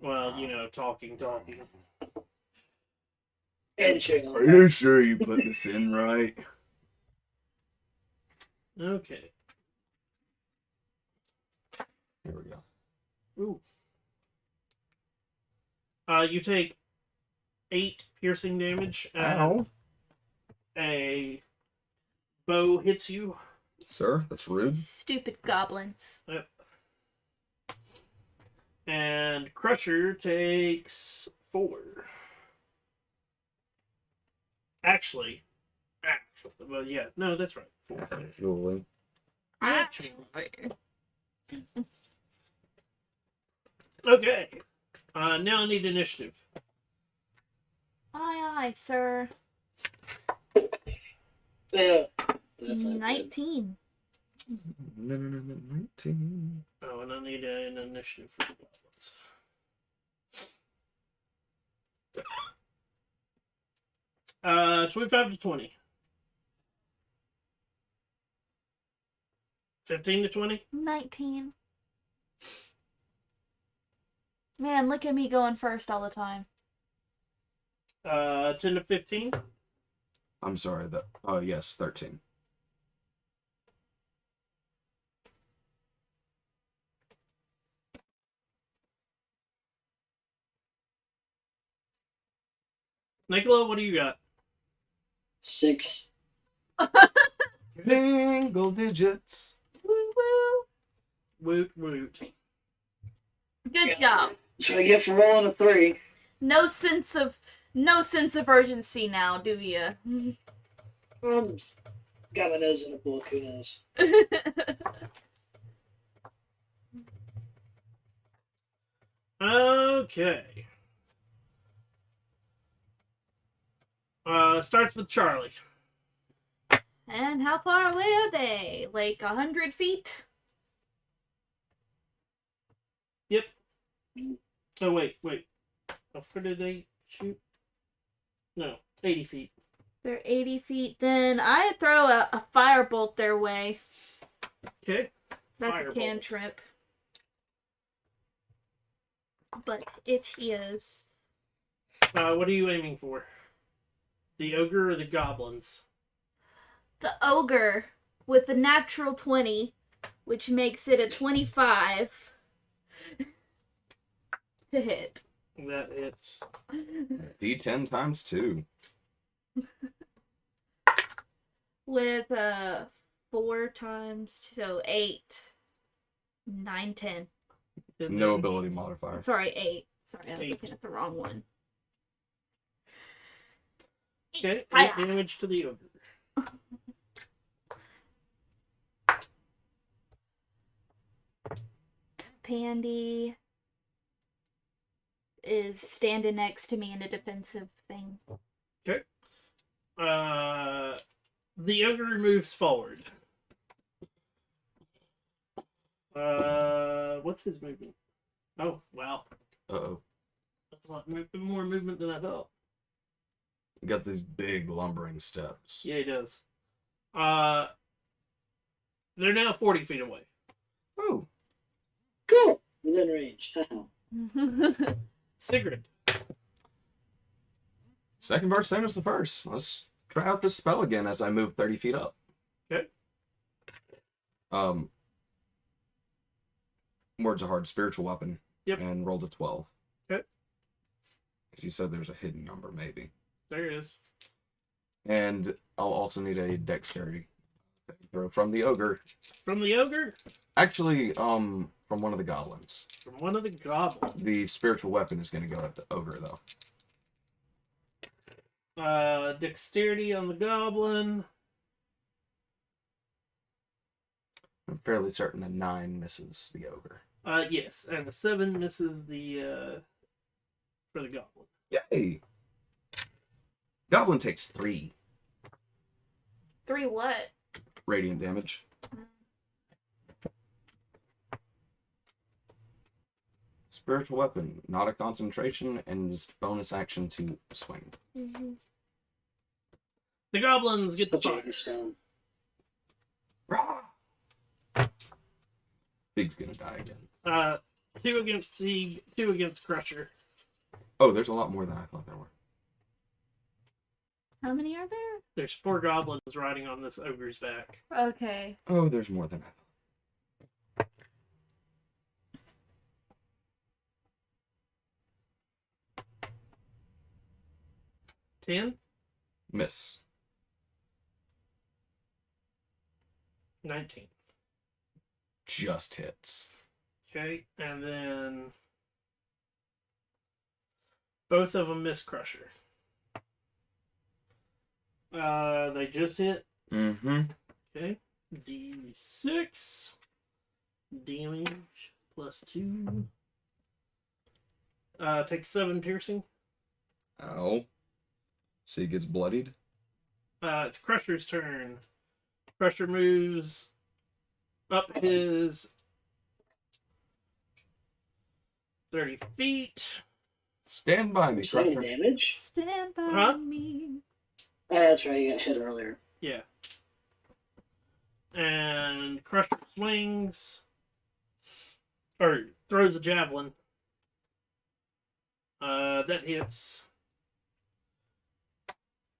well, you know, talking. And chewing on Are that. you sure you put this in right? Okay. Here we go. Ooh. You take 8 piercing damage. Ow. A bow hits you. Sir, that's rude. Stupid goblins. And Crusher takes 4. Actually, well, yeah, no, that's right. 4. Actually. Actually. Okay. Now I need initiative. high, sir. Yeah. That's not good. 19. 19. Oh, and I need an initiative for the goblins. Uh, 25 to 20. 15 to 20. 19. Man, look at me going first all the time. 10 to 15. I'm sorry, yes, 13. Nicola, what do you got? 6. Single digits. Woo woo. Woot woot. Good job. That's what I get for rolling a 3. No sense of urgency now, do you? Got my nose in a book. Who knows? Okay. Starts with Charlie. And how far away are they? Like 100 feet? Yep. Oh, wait. How far did they shoot? No, 80 feet. They're 80 feet. Then I throw a firebolt their way. Okay. That's Firebolt. a cantrip. But it is. What are you aiming for? The ogre or the goblins? The ogre with the natural 20, which makes it a 25 to hit. That hits. D10 times 2. With 4 times, so 8, 9, 10. No ability modifier. Sorry, 8. Sorry, I was 8. looking at the wrong one. Okay, 8 Hiya. damage to the ogre. Pandy is standing next to me in a defensive thing. Okay. The ogre moves forward. What's his movement? Oh, wow. Uh-oh. That's a lot more movement than I thought. You got these big lumbering steps. Yeah, he does. They're now 40 feet away. Oh. Cool. Within range. Sigrid. Second verse, same as the first. Let's try out this spell again as I move 30 feet up. Okay. Word's a hard spiritual weapon. Yep. And rolled a 12. Okay. Because you said there's a hidden number, maybe. There it is. And I'll also need a dexterity throw from the ogre. From the ogre? Actually, from one of the goblins. From one of the goblins. The spiritual weapon is going to go at the ogre, though. Dexterity on the goblin. I'm fairly certain a 9 misses the ogre. Yes, and a 7 misses the, for the goblin. Yay! Goblin takes 3 3 what? radiant damage. Spiritual weapon, not a concentration, and is bonus action to swing. Mm-hmm. The goblins get the Such a fire. nice stone. Sieg's gonna die again. 2 against Sieg, 2 against Crusher. Oh, there's a lot more than I thought there were. How many are there? There's 4 goblins riding on this ogre's back. Okay. Oh, there's more than I thought. 10, Miss. 19. Just hits. Okay, and then both of them miss Crusher. They just hit. Mm-hmm. Okay, D6 damage plus 2. Take 7 piercing. Ow. So he gets bloodied. It's Crusher's turn. Crusher moves up his 30 feet. Stand by me, Say any Crusher. damage? Stand by Huh? me. Oh, that's right. You got hit earlier. Yeah. And Crusher swings. Or throws a javelin. That hits.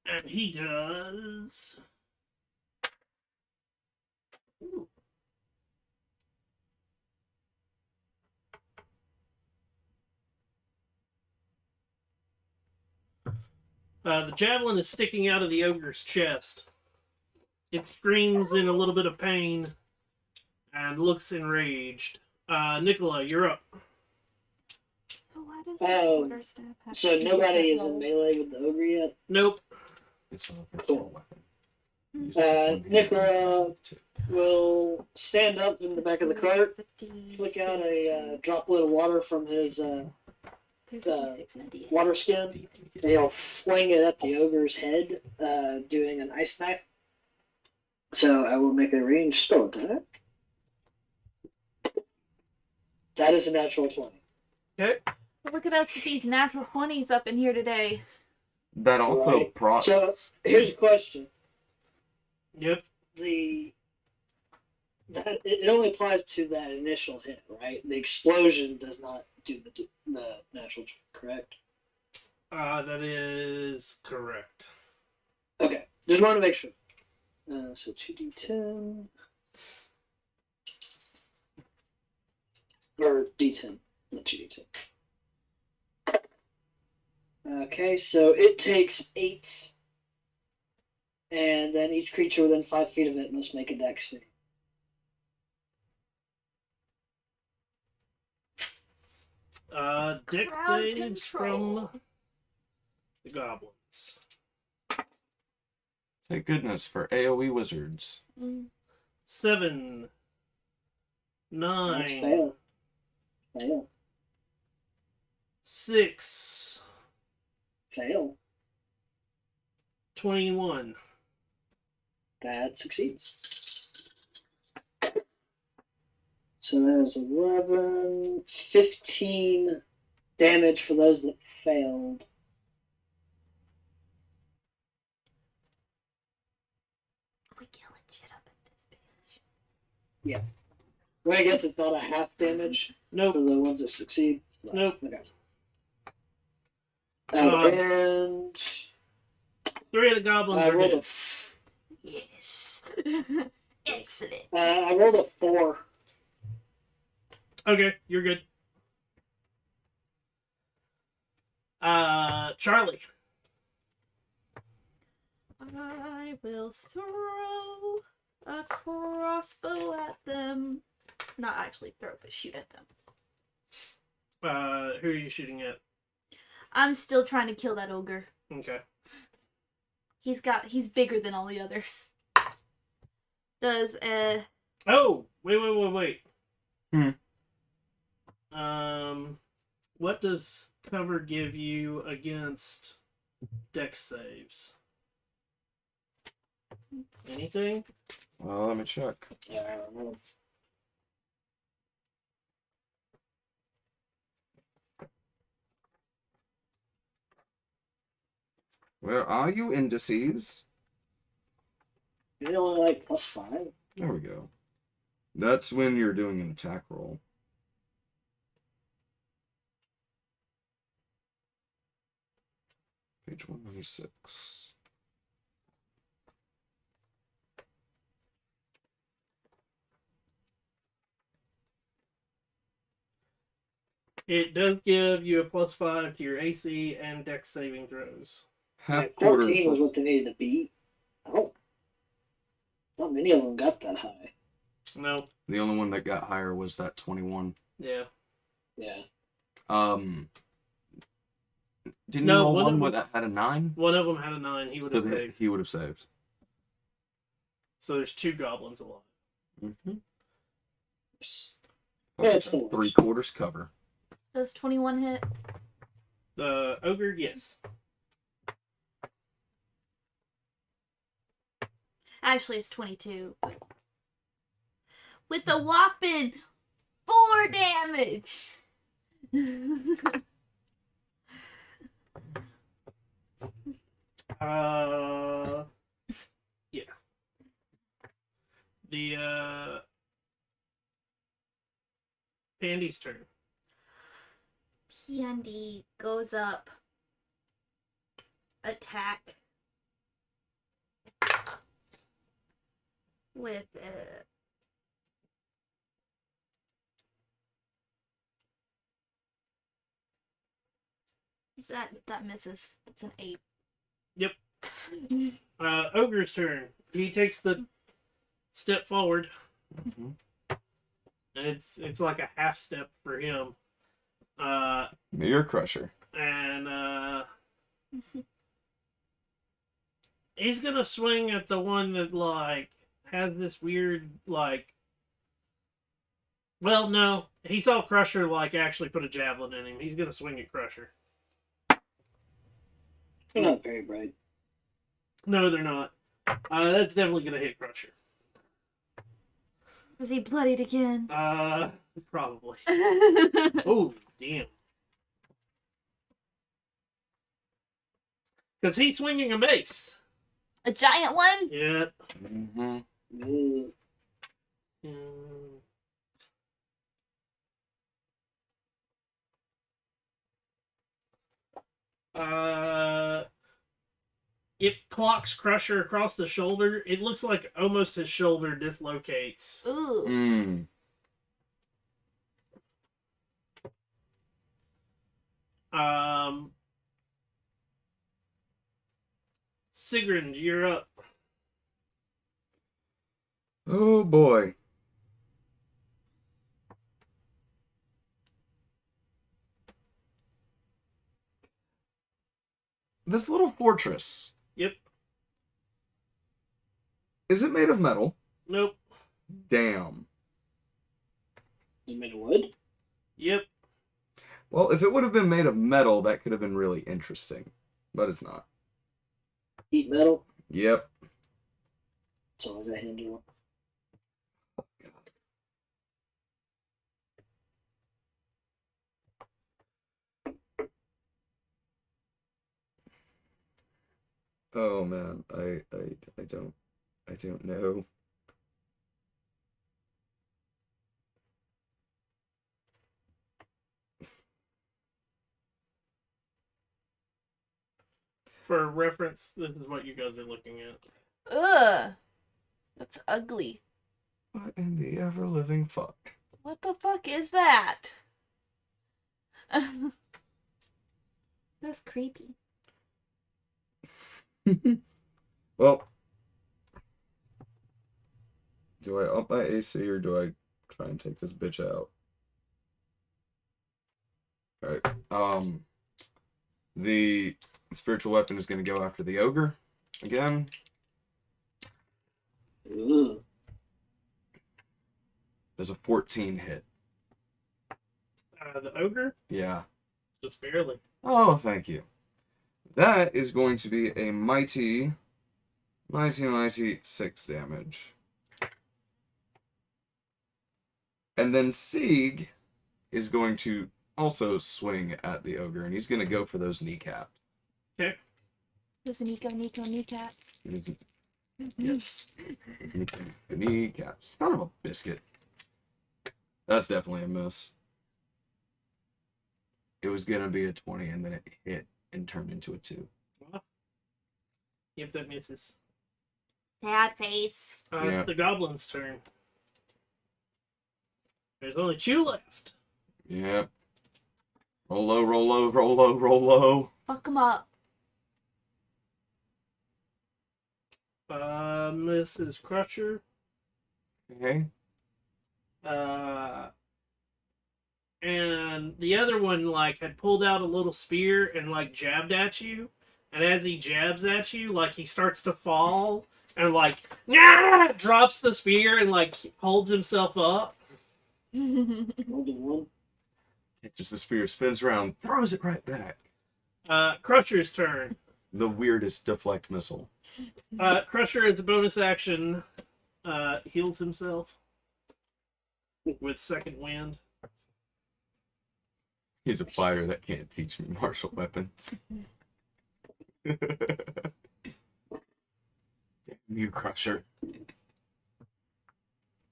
And he does. Ooh. The javelin is sticking out of the ogre's chest. It screams in a little bit of pain and looks enraged. Nicola, you're up. So why does Oh, the quarterstaff have So two nobody different is in roles? melee with the ogre yet? Nope. It's a Cool. weapon. Hmm. Use it with one hand, Nicola- use it with two. Will stand up in the back of the cart, 50, flick out 60. a droplet of water from his There's a D6 and a D8. water skin, and he'll fling it at the ogre's head, doing an ice knife. So I will make a ranged spell attack. That is a natural 20. Okay. Look at us with these natural 20s up in here today. That also Right. So here's a question. Yep. It only applies to that initial hit, right? The explosion does not do the natural, correct? That is correct. Okay, just want to make sure. So 2d10 or d10, not 2d10. Okay, so it takes 8, and then each creature within 5 feet of it must make a dex save. Deck Crowd saves control. from the goblins. Thank goodness for AoE wizards. 7, That's 9, fail. Fail. 6, Fail. 21. That succeeds. So that is 11, 15 damage for those that failed. We killing shit up in this bitch. Well, I guess it's not a half damage Nope. for the ones that succeed. Right. Nope. Okay. Um, And 3 of the goblins I are rolled dead. Yes. Excellent. I rolled a 4. Okay, you're good. Charlie. I will throw a crossbow at them. Not actually throw, but shoot at them. Who are you shooting at? I'm still trying to kill that ogre. Okay. He's bigger than all the others. Does Oh, wait. Hmm. What does cover give you against dex saves? Anything? Well, let me check. Yeah, I don't know. Where are you, indices? You only like +5. There we go. That's when you're doing an attack roll. Page 196. It does give you a +5 to your AC and dex saving throws. Half 14 was quarters. what they needed to beat. Oh. Not many of them got that high. No. The only one that got higher was that 21. Yeah. Yeah. Didn't No, you roll one one of with that had a 9? One of them had a 9. He would So have saved. he would have saved. So there's 2 goblins alive. Mm-hmm. Yeah, it's still 3/4 cover. does 21 hit? The ogre, yes. Actually, it's 22. But with a whopping 4 damage. Yeah. The Pandy's turn. Pandy goes up. Attack. With that misses. It's an 8. Yep. Ogre's turn. He takes the step forward, Mhm. and it's like a half step for him. Mirror Crusher. And he's gonna swing at the one that like has this weird like. Well, no, he saw Crusher like actually put a javelin in him. He's gonna swing at Crusher. They're not very bright. No, they're not. That's definitely gonna hit Crusher. Is he bloodied again? Probably. Oh, damn. Because he's swinging a mace. A giant one? Yeah. Mm-hmm. Ooh. It clocks Crusher across the shoulder. It looks like almost his shoulder dislocates. Ooh. Mm. Sigrun, you're up. Oh boy. This little fortress. Yep. Is it made of metal? Nope. Damn. You made of wood? Yep. Well, if it would have been made of metal, that could have been really interesting. But it's not. Heat metal? Yep. That's always a handy one. Oh man, I don't know. For reference, this is what you guys are looking at. Ugh. That's ugly. What in the ever living fuck? What the fuck is that? That's creepy. Well, do I up my AC or do I try and take this bitch out? Alright. The spiritual weapon is gonna go after the ogre again. Ooh. There's a 14 hit. The ogre, Yeah. just barely. Oh, thank you. That is going to be a mighty 6 damage. And then Sieg is going to also swing at the ogre, and he's going to go for those kneecaps. Okay. Those kneecaps. Yes. Kneecaps. Son of a biscuit. That's definitely a miss. It was going to be a 20, and then it hit and turned into a 2. Yep, that misses. Sad face. Yeah. It's the goblin's turn. There's only 2 left. Yep. Roll low, roll low, roll low, roll low. Fuck him up. Mrs. Crusher. Okay. And the other one like had pulled out a little spear and like jabbed at you, and as he jabs at you, like he starts to fall and like drops the spear and like holds himself up. Only one. Just the spear spins around, throws it right back. Crusher's turn. The weirdest deflect missile. Crusher, as a bonus action, heals himself with second wind. He's a fighter that can't teach me martial weapons. Damn you, Crusher.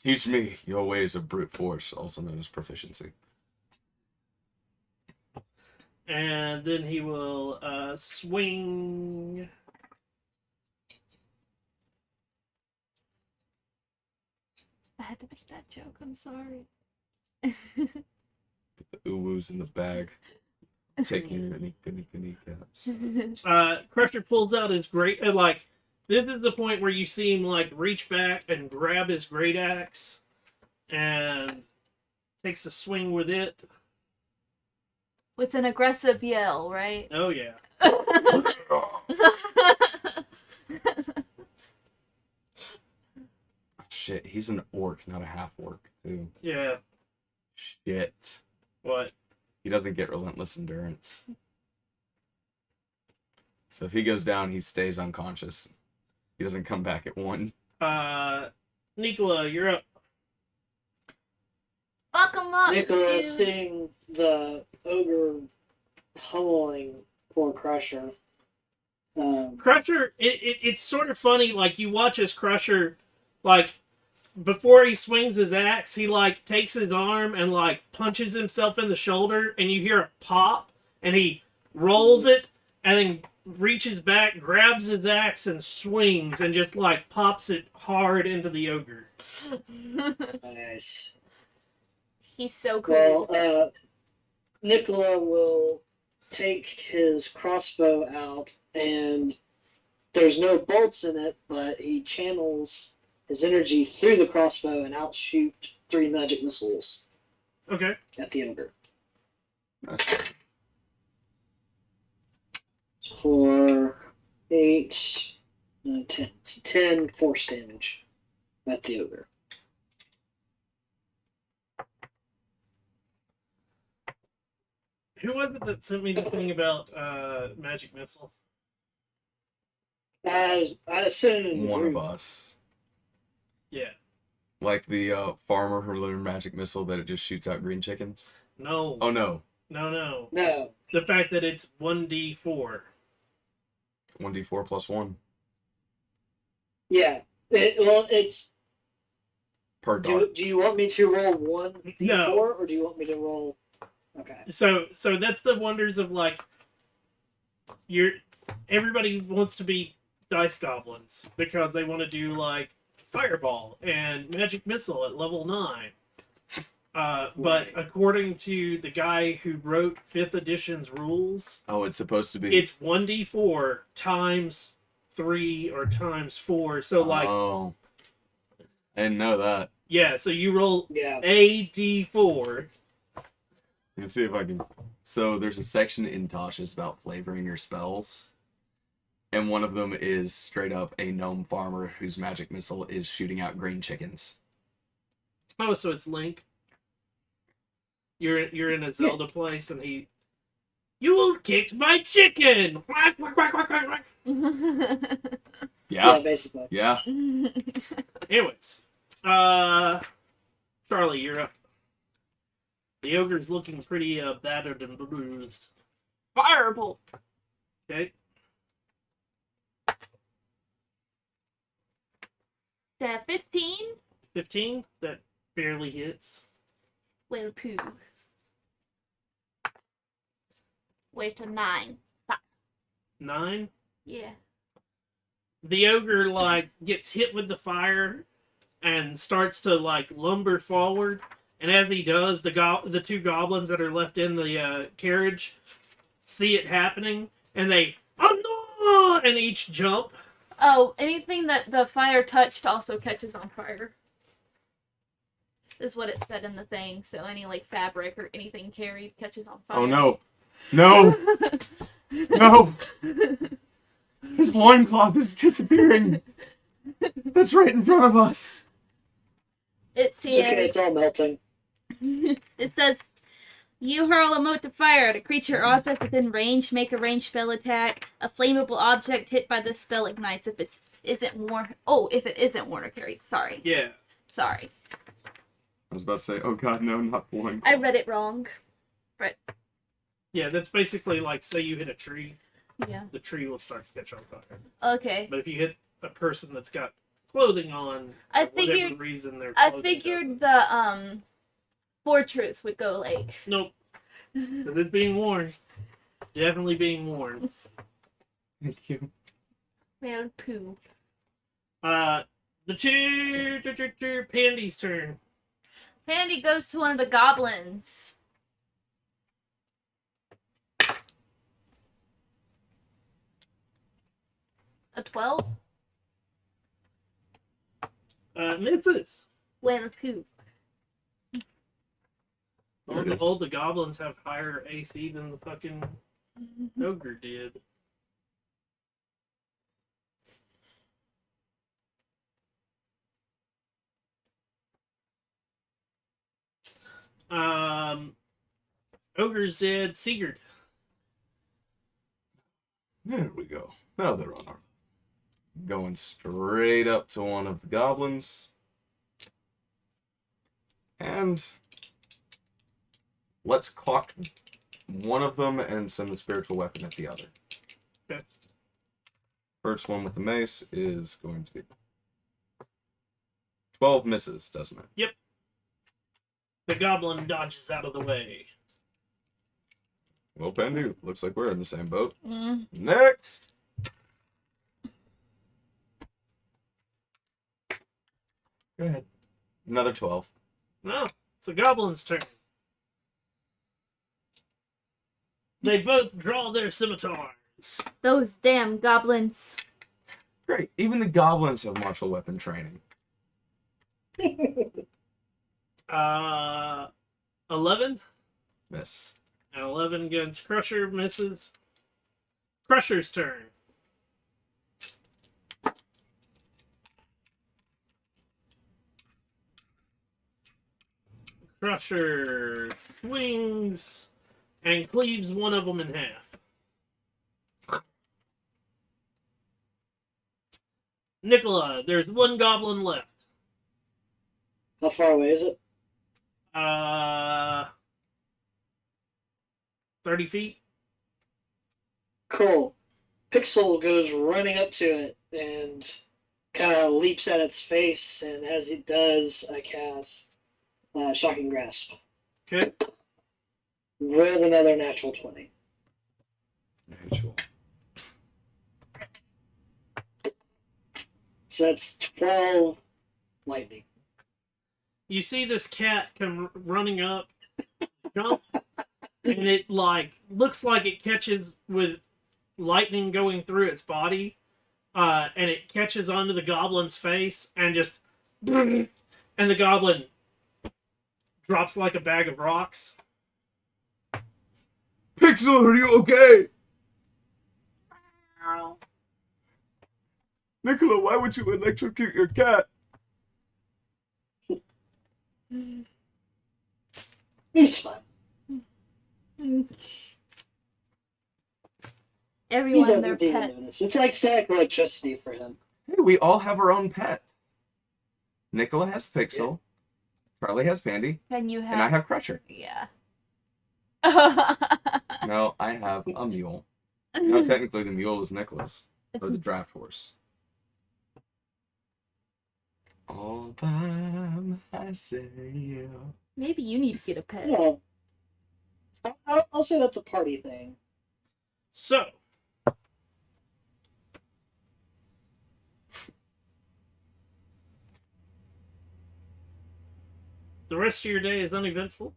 Teach me your ways of brute force, also known as proficiency. And then he will swing. I had to make that joke. I'm sorry. The uwus in the bag. Taking your kneecaps. Crusher pulls out his great this is the point where you see him reach back and grab his great axe and takes a swing with it. With an aggressive yell, right? Oh yeah. Shit, he's an orc, not a half orc, too. Yeah. Shit. What? He doesn't get relentless endurance. So if he goes down, he stays unconscious. He doesn't come back at 1. Nicola, you're up. Fuck him up, Nicola, dude. seeing the ogre pummeling poor Crusher. Crusher, it's sort of funny, you watch as Crusher, before he swings his axe, he, takes his arm and, punches himself in the shoulder, and you hear a pop, and he rolls it, and then reaches back, grabs his axe, and swings, and just, pops it hard into the ogre. Nice. He's so cool. Well, Nicola will take his crossbow out, and there's no bolts in it, but he channels his energy through the crossbow and outshoot 3 magic missiles Okay. at the ogre. That's good. For 8, 9, 10. So 10 force damage at the ogre. Who was it that sent me the thing about magic missile? I sent it in the One of group. us. Yeah. Like the farmer who learned magic missile that it just shoots out green chickens. No. Oh no. No. No. The fact that it's 1d4. 1d4 plus 1 Yeah. It's. per dart. Do you want me to roll 1d4 No. or do you want me to roll? Okay. So that's the wonders of everybody wants to be dice goblins because they want to do fireball and magic missile at level 9. But Right. according to the guy who wrote 5th edition's rules, Oh, it's supposed to be. it's 1d4 times 3 or times 4. So Oh. I didn't know that. yeah, so you roll Yeah. a d4. Let's see if I can. So there's a section in Tasha's about flavoring your spells. And one of them is straight up a gnome farmer whose magic missile is shooting out green chickens. Oh, so it's Link. You're in a Zelda place and you kicked my chicken. Quack, quack, quack, quack, quack, quack. Yeah, Yeah. basically. Yeah. Anyways, Charlie, you're up. The ogre's looking pretty battered and bruised. Firebolt. Okay. That 15. 15. That barely hits. Well, poo. Wait to 9. 9. Yeah. The ogre gets hit with the fire and starts to lumber forward. And as he does, the 2 goblins that are left in the carriage see it happening, and they oh no, and each jump. Oh, anything that the fire touched also catches on fire. Is what it said in the thing. So any fabric or anything carried catches on fire. Oh no. No! No! His loincloth is disappearing! That's right in front of us! It It's okay, says it's all melting. it says You hurl a mote of fire at a creature or object within range. Make a ranged spell attack. A flammable object hit by this spell ignites if it isn't worn. Oh, if it isn't worn or carried. Sorry. Yeah. Sorry. I was about to say, oh god, no, not one. I read it wrong. But Yeah, that's basically like, say you hit a tree, yeah. the tree will start to catch on fire. Okay. But if you hit a person that's got clothing on, I for whatever figured. reason their I clothing figured doesn't. the fortress would go like. Nope. But it's being worn. Definitely being worn. Thank you. Man, poo. The Pandy's turn. Pandy goes to one of the goblins. A 12? Misses. Well, poo. There it is. All the goblins have higher AC than the fucking ogre did. Ogre's dead. Sigurd. There we go. Now they're on our... Going straight up to one of the goblins. And... let's clock one of them and send the spiritual weapon at the other. Okay. First one with the mace is going to be... 12 misses, doesn't it? Yep. The goblin dodges out of the way. Well, Pandy, looks like we're in the same boat. Mm. Next! Go ahead. Another 12. No, it's the goblin's turn. They both draw their scimitars. Those damn goblins. Great. Even the goblins have martial weapon training. 11. Miss. And 11 against Crusher misses. Crusher's turn. Crusher swings and cleaves one of them in half. Nicola, there's one goblin left. How far away is it? 30 feet. Cool. Pixel goes running up to it and kind of leaps at its face, and as it does, I cast Shocking Grasp Okay. with another natural 20. Natural. So that's 12 lightning. You see this cat come running up, jump, and it like looks like it catches with lightning going through its body, and it catches onto the goblin's face and just, and the goblin drops like a bag of rocks. Pixel, are you okay? Nicola, why would you electrocute your cat? He's fine. He Everyone and their doesn't even pet. notice. It's like static electricity for him. Hey, we all have our own pets. Nicola has Pixel. Charlie has Pandy. And you have. And I have Crusher. Yeah. No, I have a mule. No, technically the mule is Nicola's. Or the draft horse. All by myself. Maybe you need to get a pet. Yeah. I'll say that's a party thing. So, the rest of your day is uneventful.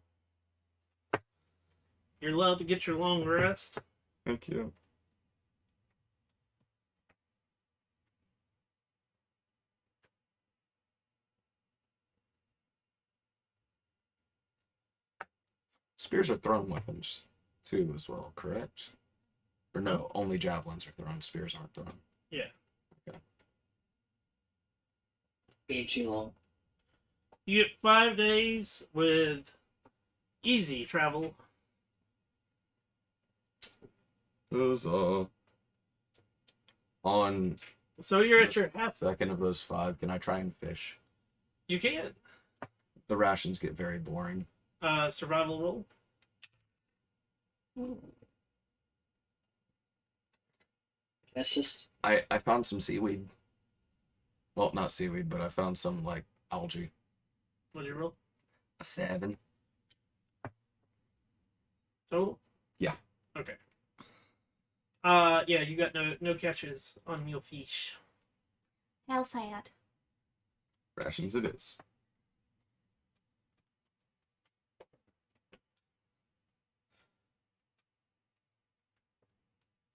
You're allowed to get your long rest. Thank you. Spears are thrown weapons, too, as well, correct? Or no, only javelins are thrown, spears aren't thrown. Yeah. Okay. Isn't too long. You get 5 days with easy travel Huzzah. On So you're at the your half. second of those 5, can I try and fish? You can. The rations get very boring. Survival roll. Assist. I found some seaweed. Well, not seaweed, but I found some, like, algae. What'd you roll? A 7. Total? Yeah. Okay. Yeah, you got no catches on your fish. How sad. Rations it is.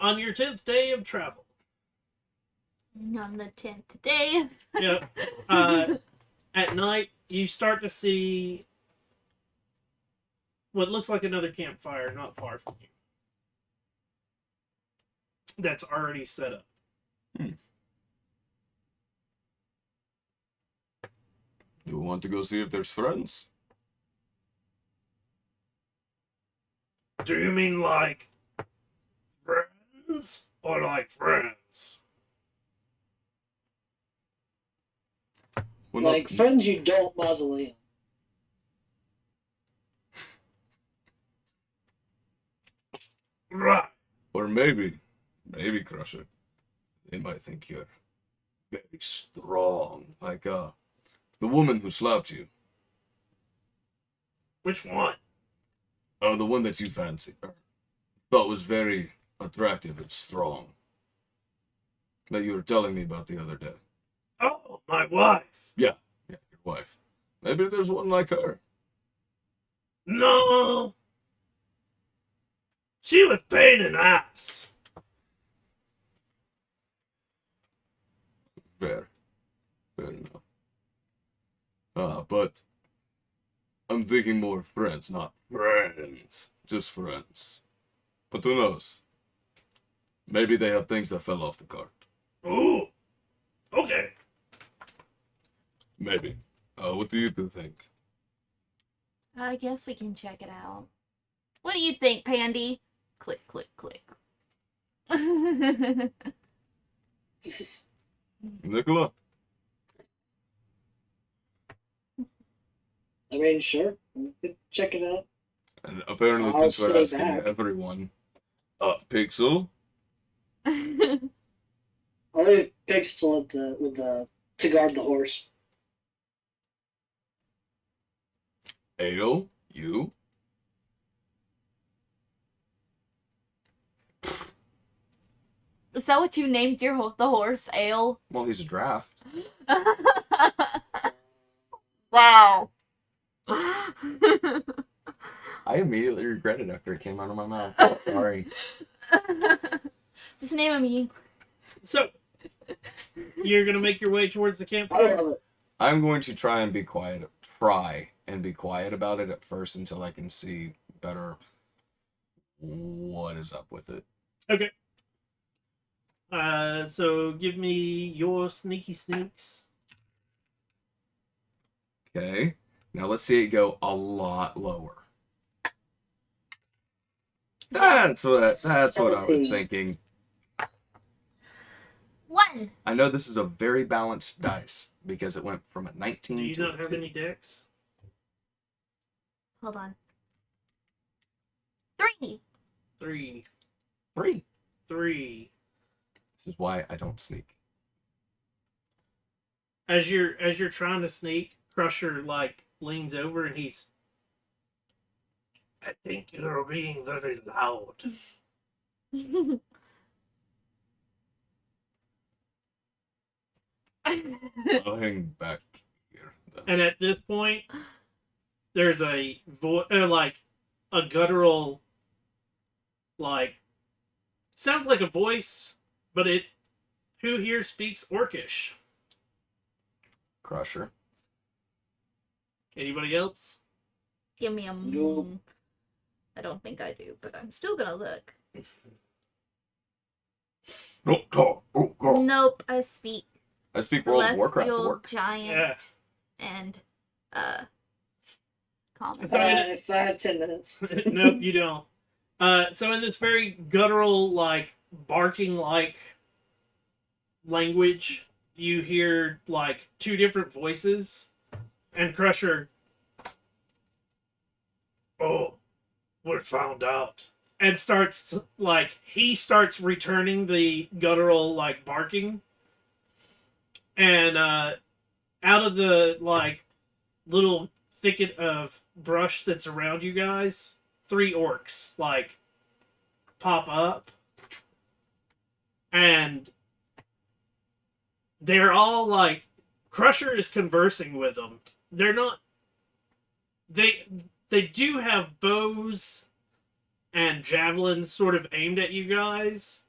On your 10th day of travel. On the 10th day. Yep. At night, you start to see what looks like another campfire not far from you. That's already set up. You want to go see if there's friends? Do you mean like friends or like friends? When Like friends you don't mausoleum. Right. Or maybe, Crusher, they might think you're very strong. Like, the woman who slapped you. Which one? The one that you fancy. Thought was very attractive and strong. That you were telling me about the other day. Oh, my wife. Yeah, your wife. Maybe there's one like her. No. She was pain in the ass. Fair enough. But I'm thinking more friends, not friends. Just friends. But who knows? Maybe they have things that fell off the cart. Ooh. Okay. Maybe. What do you two think? I guess we can check it out. What do you think, Pandy? Click, click, click. Nicola? I mean, sure. We could check it out. And apparently, I'll since we're stay asking back. everyone. Pixel? I'll leave Pixel at to guard the horse. Ale? You? Is that what you named the horse? Ale? Well, he's a draft. Wow. I immediately regretted after it came out of my mouth. Sorry. Just name him you. So, you're going to make your way towards the I campfire? love it. I'm going to try and be quiet about it at first until I can see better what is up with it. Okay. So give me your sneaky sneaks. Okay. Now let's see it go a lot lower. That's what I was thinking. 1. I know this is a very balanced dice because it went from a 19 Do you to not a have 2. any decks? Hold on. 3. 3. 3. 3. This is why I don't sneak. As you're trying to sneak, Crusher like leans over and he's, I think you're being very loud. I'll hang back here. Then. And at this point, there's a like a guttural, like, sounds like a voice, but who here speaks Orcish? Crusher. Anybody else? Give me a Nope. I don't think I do, but I'm still gonna look. Nope, I speak I speak World of Warcraft Celestial, orc. Giant, and common. So- If I have 10 minutes. Nope, you don't. So in this very guttural, like barking, like language, you hear like two different voices, and Crusher. Oh, we're found out. And he starts returning the guttural like barking, and out of the like little thicket of brush that's around you guys, three orcs like pop up, and they're all like Crusher is conversing with them. They're not they do have bows and javelins sort of aimed at you guys,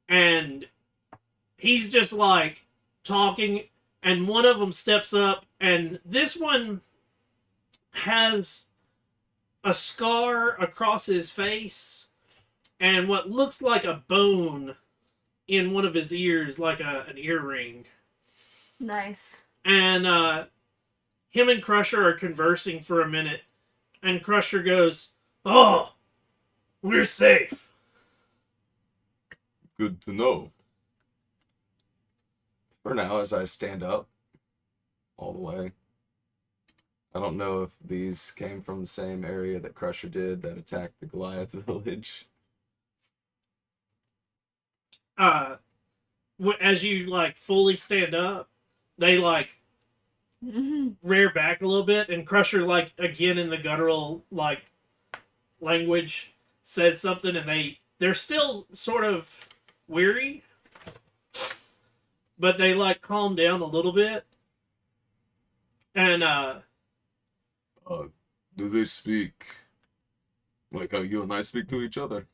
and he's just like talking, and one of them steps up, and this one has a scar across his face and what looks like a bone in one of his ears, like an earring. Nice. And him and Crusher are conversing for a minute, and Crusher goes, "Oh, we're safe." Good to know. For now, as I stand up all the way, I don't know if these came from the same area that Crusher did that attacked the Goliath village. As you like fully stand up, they like rear back a little bit, and Crusher like again in the guttural like language says something, and they're still sort of weary, but they like calm down a little bit, and Do they speak like how you and I speak to each other?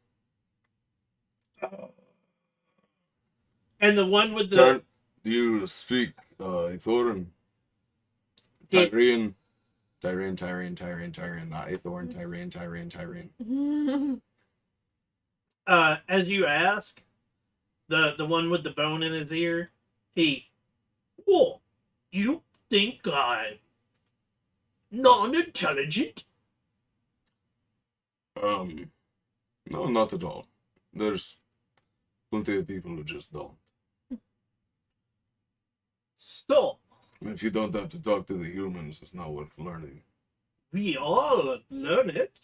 and the one with the Turn, do you speak Thorin? Tyrian? Tyrian, not Aethorn, Tyrian. as you ask, the one with the bone in his ear, oh, you think I'm non-intelligent? No, not at all. There's plenty of people who just don't. So, If you don't have to talk to the humans, it's not worth learning. we all learn it.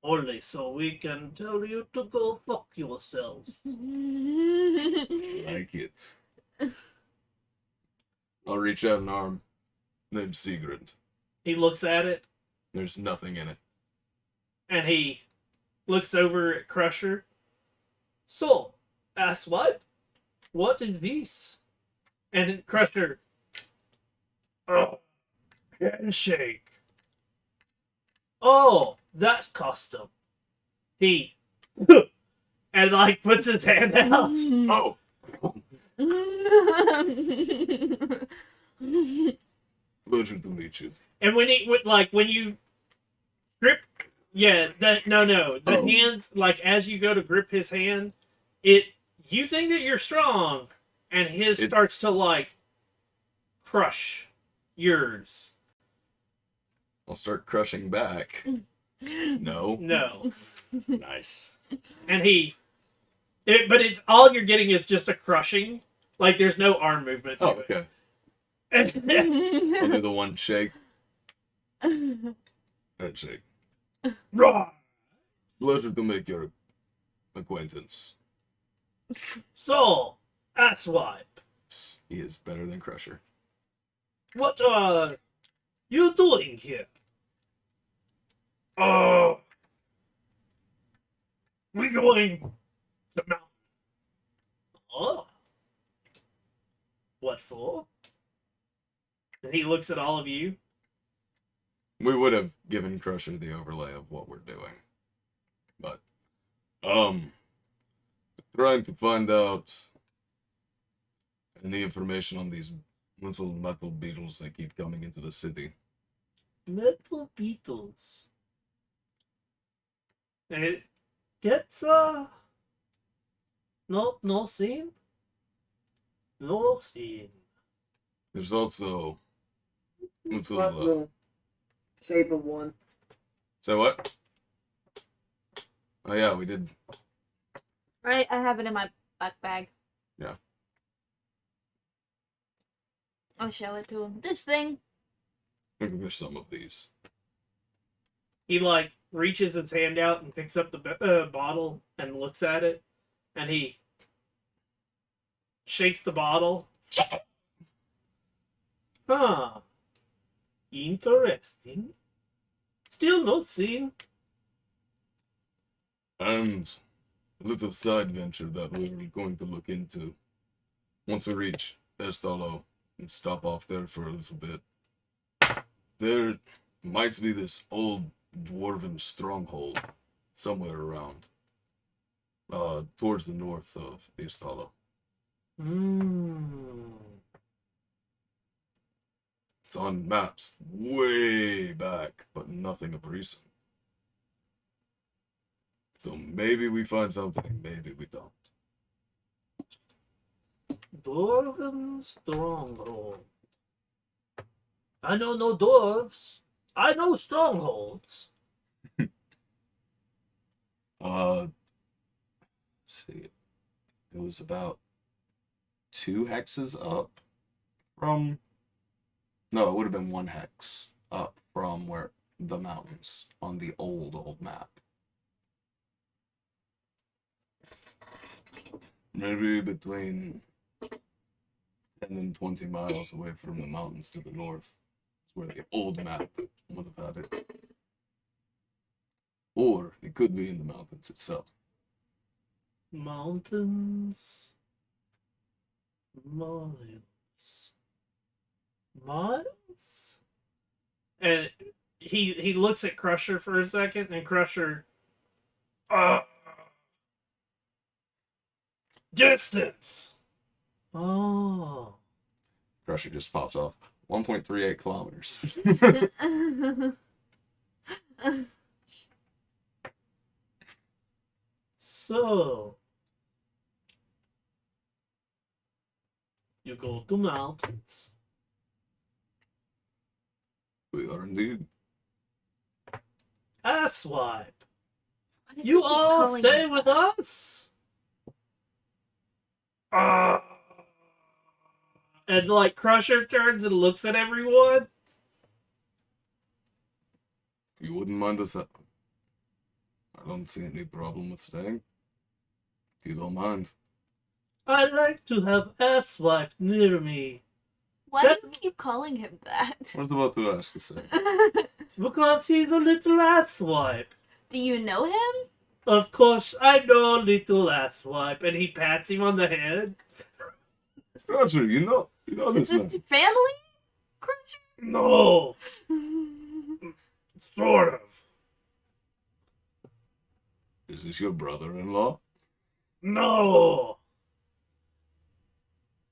Only so we can tell you to go fuck yourselves. Like it. I'll reach out an arm. Name's Sigrid. He looks at it, There's nothing in it. and he looks over at Crusher. So, asswipe, what is this? And Crusher, oh, handshake. Oh, that custom. He, and like puts his hand out. Oh! Pleasure to meet you. And when you grip, yeah, the hands, like as you go to grip his hand, you think that you're strong, and his starts to like crush yours. I'll start crushing back. No. No, Nice. and but it's all you're getting is just a crushing. Like there's no arm movement. To Oh, okay. it. I'll do the one shake. Handshake. Raw. Pleasure to make your acquaintance. So, asswipe, He is better than Crusher. what are you doing here? Oh, we're going to Mount. Oh, what for? And he looks at all of you. We would have given Crusher the overlay of what we're doing. But, trying to find out any information on these little metal beetles that keep coming into the city. Metal beetles. And it gets no scene. No scene. There's also little, The shape of one. say what? Oh yeah, we did. Right, I have it in my back bag. Yeah. I'll show it to him. This thing. I think there's some of these. He like reaches his hand out and picks up the bottle and looks at it, and he shakes the bottle. Huh. Interesting. Still no scene. And a little side venture that we're going to look into. Once we reach Estalo and stop off there for a little bit, there might be this old dwarven stronghold somewhere around. Towards the north of Estalo. It's on maps way back, but nothing of recent. So maybe we find something, maybe we don't. Dwarven stronghold. I know no dwarves. I know strongholds. Let's see. It was about 2 hexes up from. No, it would have been 1 hex up from where the mountains on the old map. Maybe between 10 and 20 miles away from the mountains to the north is where the old map would have had it. Or it could be in the mountains itself. Mountains. Miles. Miles? And he looks at Crusher for a second, and Crusher... distance! Oh. Crusher just pops off. 1.38 kilometers. So... you go to mountains. We are indeed. Asswipe. Why does You he keep all calling stay him with that? us? And like Crusher turns and looks at everyone. If you wouldn't mind us, I don't see any problem with staying. If you don't mind. I like to have Asswipe near me. Why do you keep calling him that? I was about to ask the same. Because he's a little asswipe. Do you know him? Of course, I know little asswipe. And he pats him on the head. Roger, you know Is this man. this family? Cruncher? No, sort of. Is this your brother-in-law? No.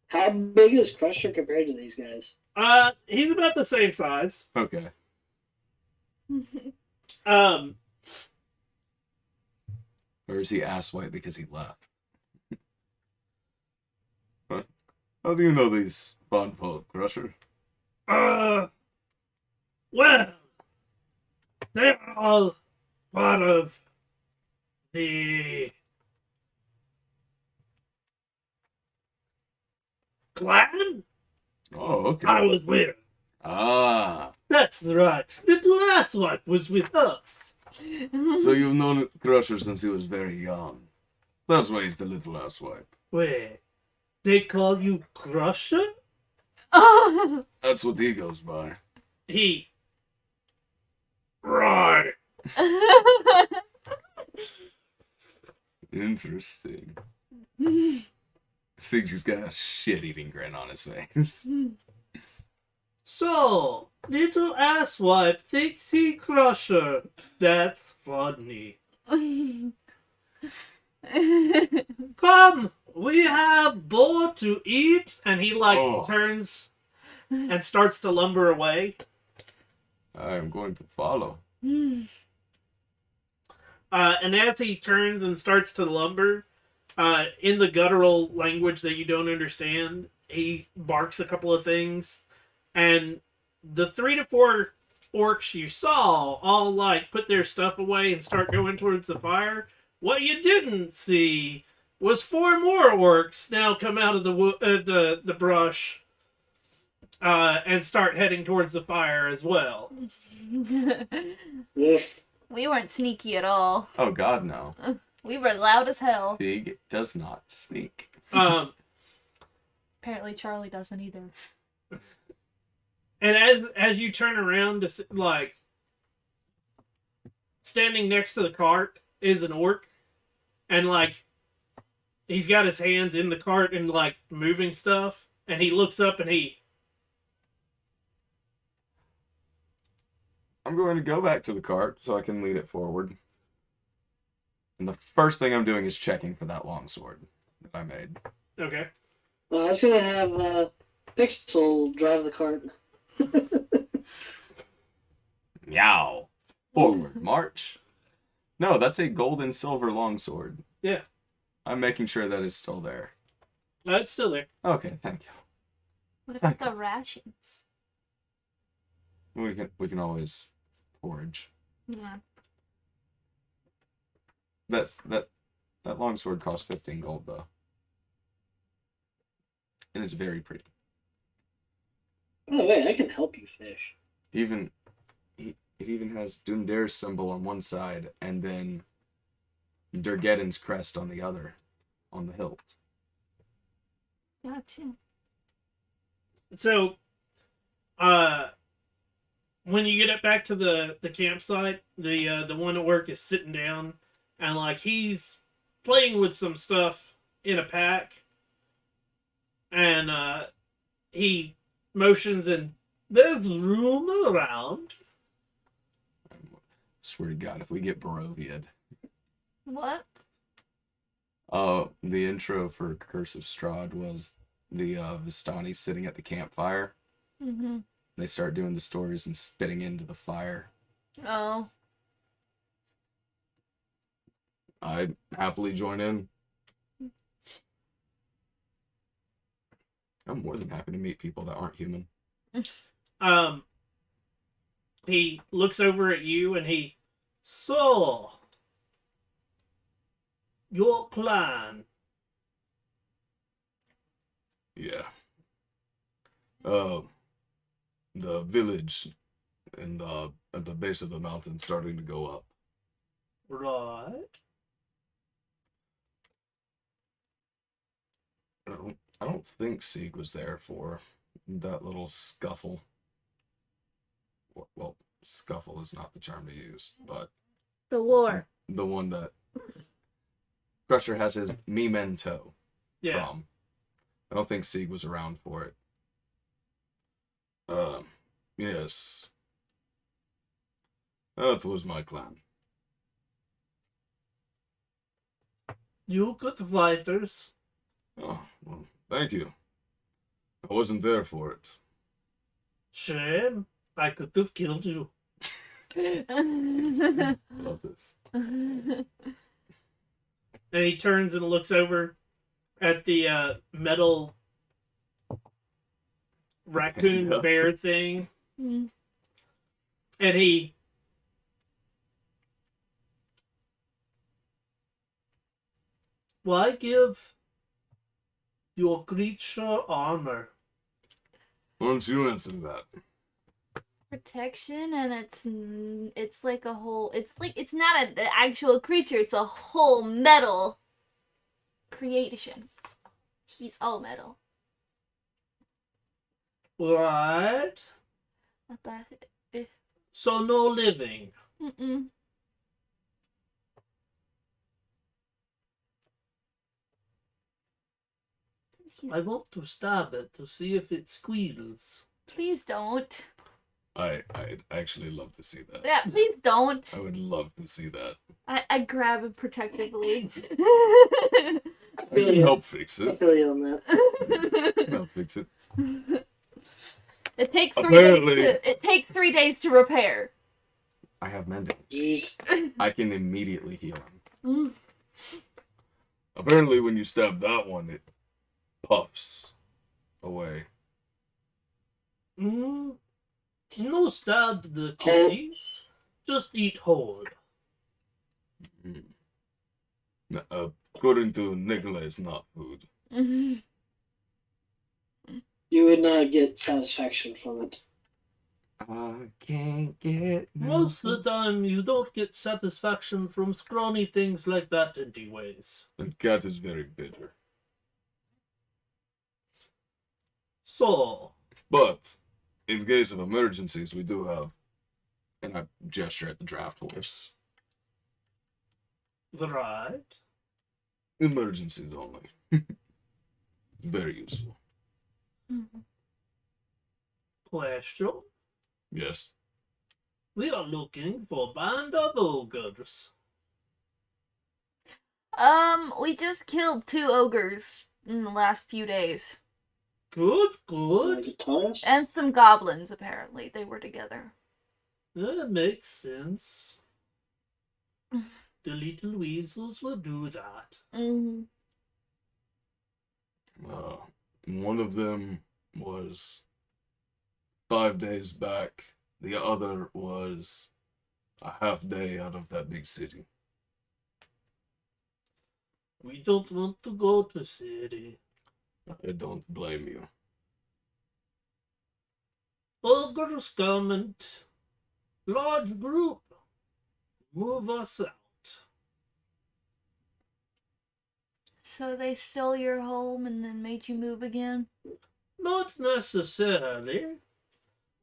How big is Crusher compared to these guys? He's about the same size. Okay. Um, Or is he asswipe because he left? How do you know these fun folk, Crusher? well, they're all part of the clan Oh, okay. I was with. Ah, That's right. Little asswipe was with us. so you've known Crusher since he was very young. That's why he's the little asswipe. Wait, they call you Crusher? That's what he goes by. He. Right. Interesting. Thinks he's got a shit-eating grin on his face. So, little asswipe thinks he Crusher. That's funny. Come, we have boar to eat. And he turns and starts to lumber away. I am going to follow. And as he turns and starts to lumber, in the guttural language that you don't understand, he barks a couple of things, and the 3 to 4 orcs you saw all put their stuff away and start going towards the fire, What you didn't see was 4 more orcs now come out of the brush and start heading towards the fire as well. Yes. We weren't sneaky at all. Oh God, no. We were loud as hell. Sig does not sneak. Apparently Charlie doesn't either. And as you turn around to like standing next to the cart is an orc, and like he's got his hands in the cart and like moving stuff, and he looks up and I'm going to go back to the cart so I can lead it forward. And the first thing I'm doing is checking for that longsword that I made. okay. Well, I was gonna have Pixel drive the cart. Meow. Forward march. No, that's a gold and silver longsword. Yeah. I'm making sure that is still there. It's still there. Okay, thank you. What about the rations? We can always forage. Yeah. That longsword costs 15 gold though. And it's very pretty. Oh wait, I can help you fish. It even has Dunder's symbol on one side and then Durgeddon's crest on the other, on the hilt. Gotcha. So, when you get it back to the campsite, the one at work is sitting down and like he's playing with some stuff in a pack, and he motions and there's room around. I swear to God, if we get Baroviad. What? The intro for Curse of Strahd was the Vistani sitting at the campfire. Mm-hmm. They start doing the stories and spitting into the fire. Oh. I'd happily join in. I'm more than happy to meet people that aren't human. He looks over at you and so, your clan. Yeah. The village at the base of the mountain starting to go up. Right. I don't think Sieg was there for that little scuffle. Well, scuffle is not the term to use, but The war. the one that Crusher has his memento Yeah. from. I don't think Sieg was around for it. Yes. That was my clan. You good fighters. Oh, well, thank you. I wasn't there for it. Shame. I could have killed you. I love this. And he turns and looks over at the metal raccoon Panda. bear thing. Mm. And he why give your creature armor? Why don't you answer that? Protection, and it's like a whole. It's not an actual creature. It's a whole metal creation. He's all metal. Right? Not that. So no living. Mm-mm. I want to stab it to see if it squeals. Please don't. I'd actually love to see that. Yeah, please don't. I would love to see that. I grab it protectively. I can help fix I it. feel you on that. I can help fix it. It takes 3 Apparently- days to. It takes 3 days to repair. I have mending. Jeez. I can immediately heal him. Mm. Apparently, when you stab that one, it puffs away. No stab the kitties. Just eat whole. Mm. According to Nikolai, it's not food. Mhm. You would not get satisfaction from it. I can't get Most of nothing. the time, you don't get satisfaction from scrawny things like that, anyways. And cat is very bitter. So, But in case of emergencies, we do have, and I gesture at the draft horse. right. Emergencies only. Very useful. Mhm. Question. Yes. We are looking for a band of ogres. We just killed 2 ogres in the last few days. Good, The good. guitarist? And some goblins, apparently. They were together. That makes sense. The little weasels will do that. Mm-hmm. One of them was 5 days back. The other was a half day out of that big city. We don't want to go to city. I don't blame you. Ogres come in large group. Move us out. So they stole your home and then made you move again? Not necessarily.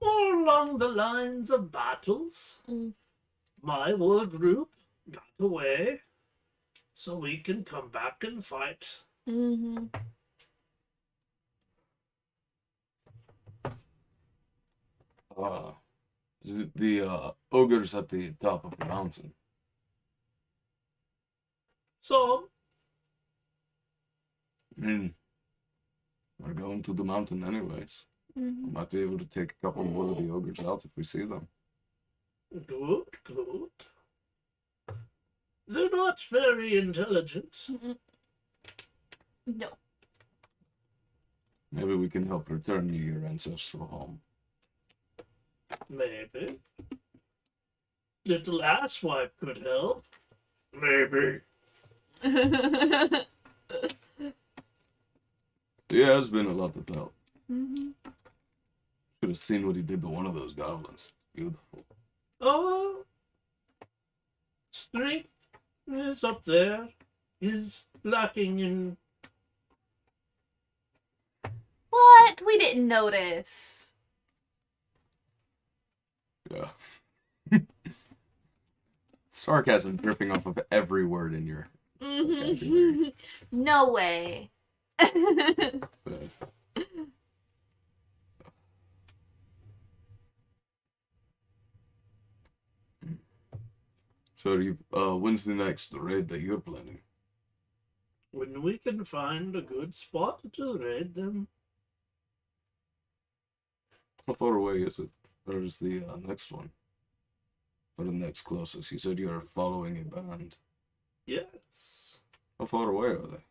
More along the lines of battles. Mm. My whole group got away, so we can come back and fight. Mm-hmm. The ogres at the top of the mountain. So, I mean, we're going to the mountain anyways. Mm-hmm. Might be able to take a couple more of the ogres out if we see them. good, good. They're not very intelligent. Mm-hmm. No. Maybe we can help return you your ancestral home. Maybe. Little asswipe could help. Maybe. He has been a lot of help. Mm-hmm. Should have seen what he did to one of those goblins. Beautiful. Oh, strength is up there. Is lacking in. What? We didn't notice. Yeah. Sarcasm dripping off of every word in your Mm-hmm. No way. bed. So you when's the next raid that you're planning? When we can find a good spot to raid them. How far away is it? Or is the next one? Or the next closest? You said you're following a band. Yes. How far away are they?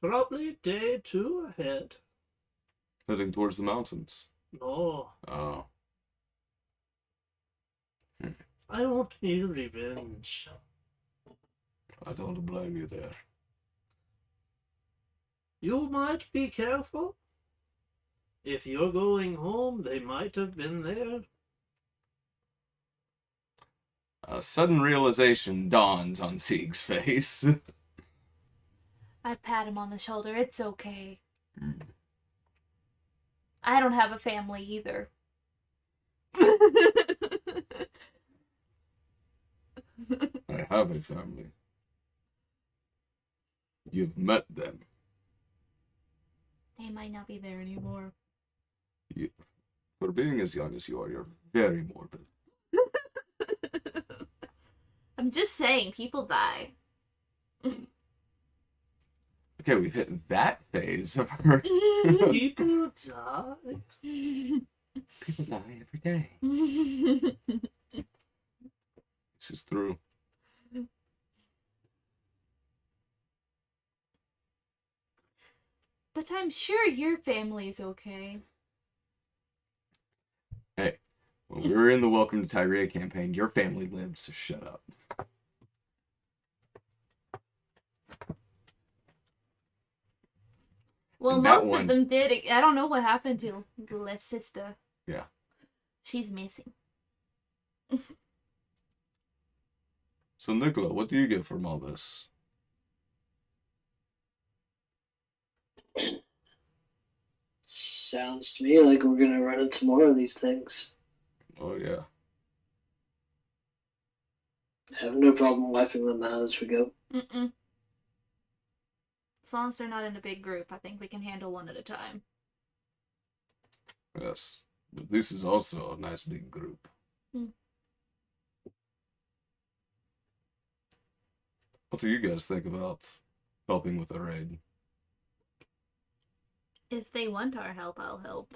Probably day 2 ahead. Heading towards the mountains. No, Oh. I won't need revenge. I don't blame you there. You might be careful. If you're going home, they might have been there. A sudden realization dawns on Sieg's face. I pat him on the shoulder. It's okay. I don't have a family either. I have a family. You've met them. They might not be there anymore. For being as young as you are, you're very morbid. I'm just saying, people die. Okay, we've hit that phase of her. People die. People die every day. This is true. But I'm sure your family's okay. Hey, when we were in the Welcome to Tyria campaign, your family lived, so shut up. Well, And that most one- of them did. I don't know what happened to Les sister. Yeah. She's missing. So, Nicola, what do you get from all this? Sounds to me like we're gonna run into more of these things. Oh, yeah. I have no problem wiping them out as we go. Mm-mm. As long as they're not in a big group, I think we can handle one at a time. Yes. But this is also a nice big group. Hmm. What do you guys think about helping with the raid? If they want our help, I'll help.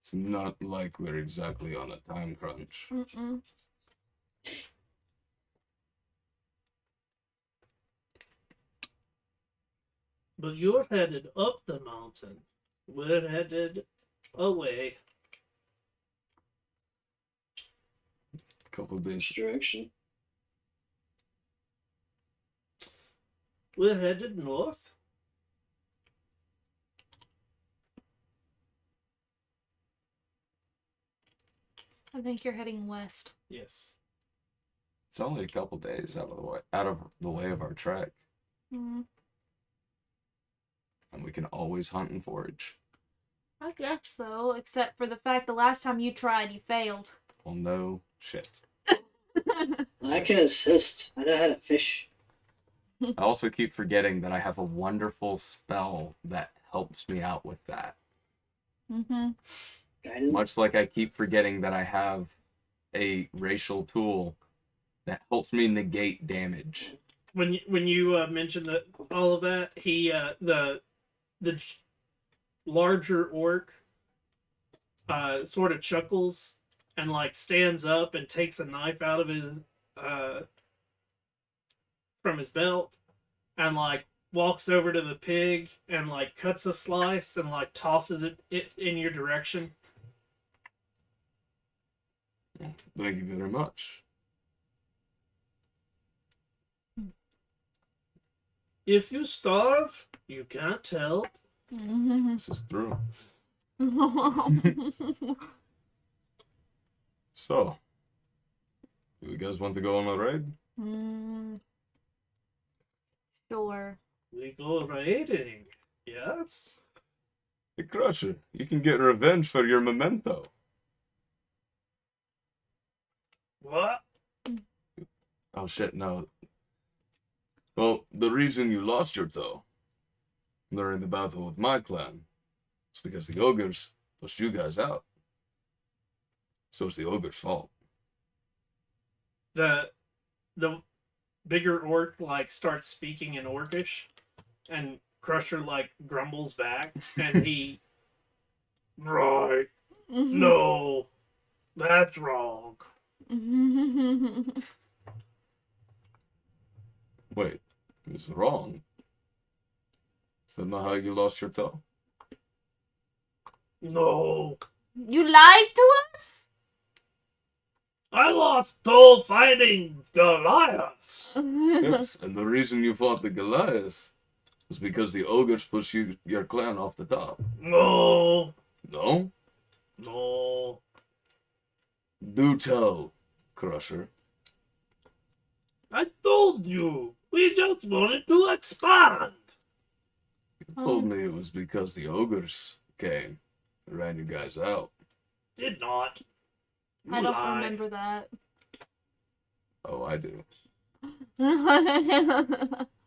It's not like we're exactly on a time crunch. Mm-mm. But you're headed up the mountain. We're headed away. Couple days. Which direction? We're headed north. I think you're heading west. Yes. It's only a couple days out of the way of our trek, Mm, and we can always hunt and forage. I guess so, except for the fact the last time you tried, you failed. Well, no shit. I can assist. I know how to fish. I also keep forgetting that I have a wonderful spell that helps me out with that. Mm-hmm. Guidance. Much like I keep forgetting that I have a racial tool that helps me negate damage. When you mentioned that all of that, he the larger orc sort of chuckles and like stands up and takes a knife out of his from his belt and like walks over to the pig and like cuts a slice and like tosses it in your direction. Thank you very much. If you starve, you can't help. This is true. So, do you guys want to go on a raid? Sure. We go raiding. Yes. Hey, Crusher, you can get revenge for your memento. What? Oh shit, no. Well, the reason you lost your toe during the battle with my clan is because the ogres pushed you guys out. So it's the ogre's fault. The bigger orc like starts speaking in orcish, and Crusher like grumbles back, and he, right? No, that's wrong. Wait, it's wrong. Is that not how you lost your toe? No, You lied to us? I lost toe fighting Goliaths. Yes, and the reason you fought the Goliaths was because the ogres pushed your clan off the top. No, No? no. Do tell, Crusher. I told you, we just wanted to expand. You told me it was because the ogres came and ran you guys out. Did not. You I don't lie. remember that. Oh, I do.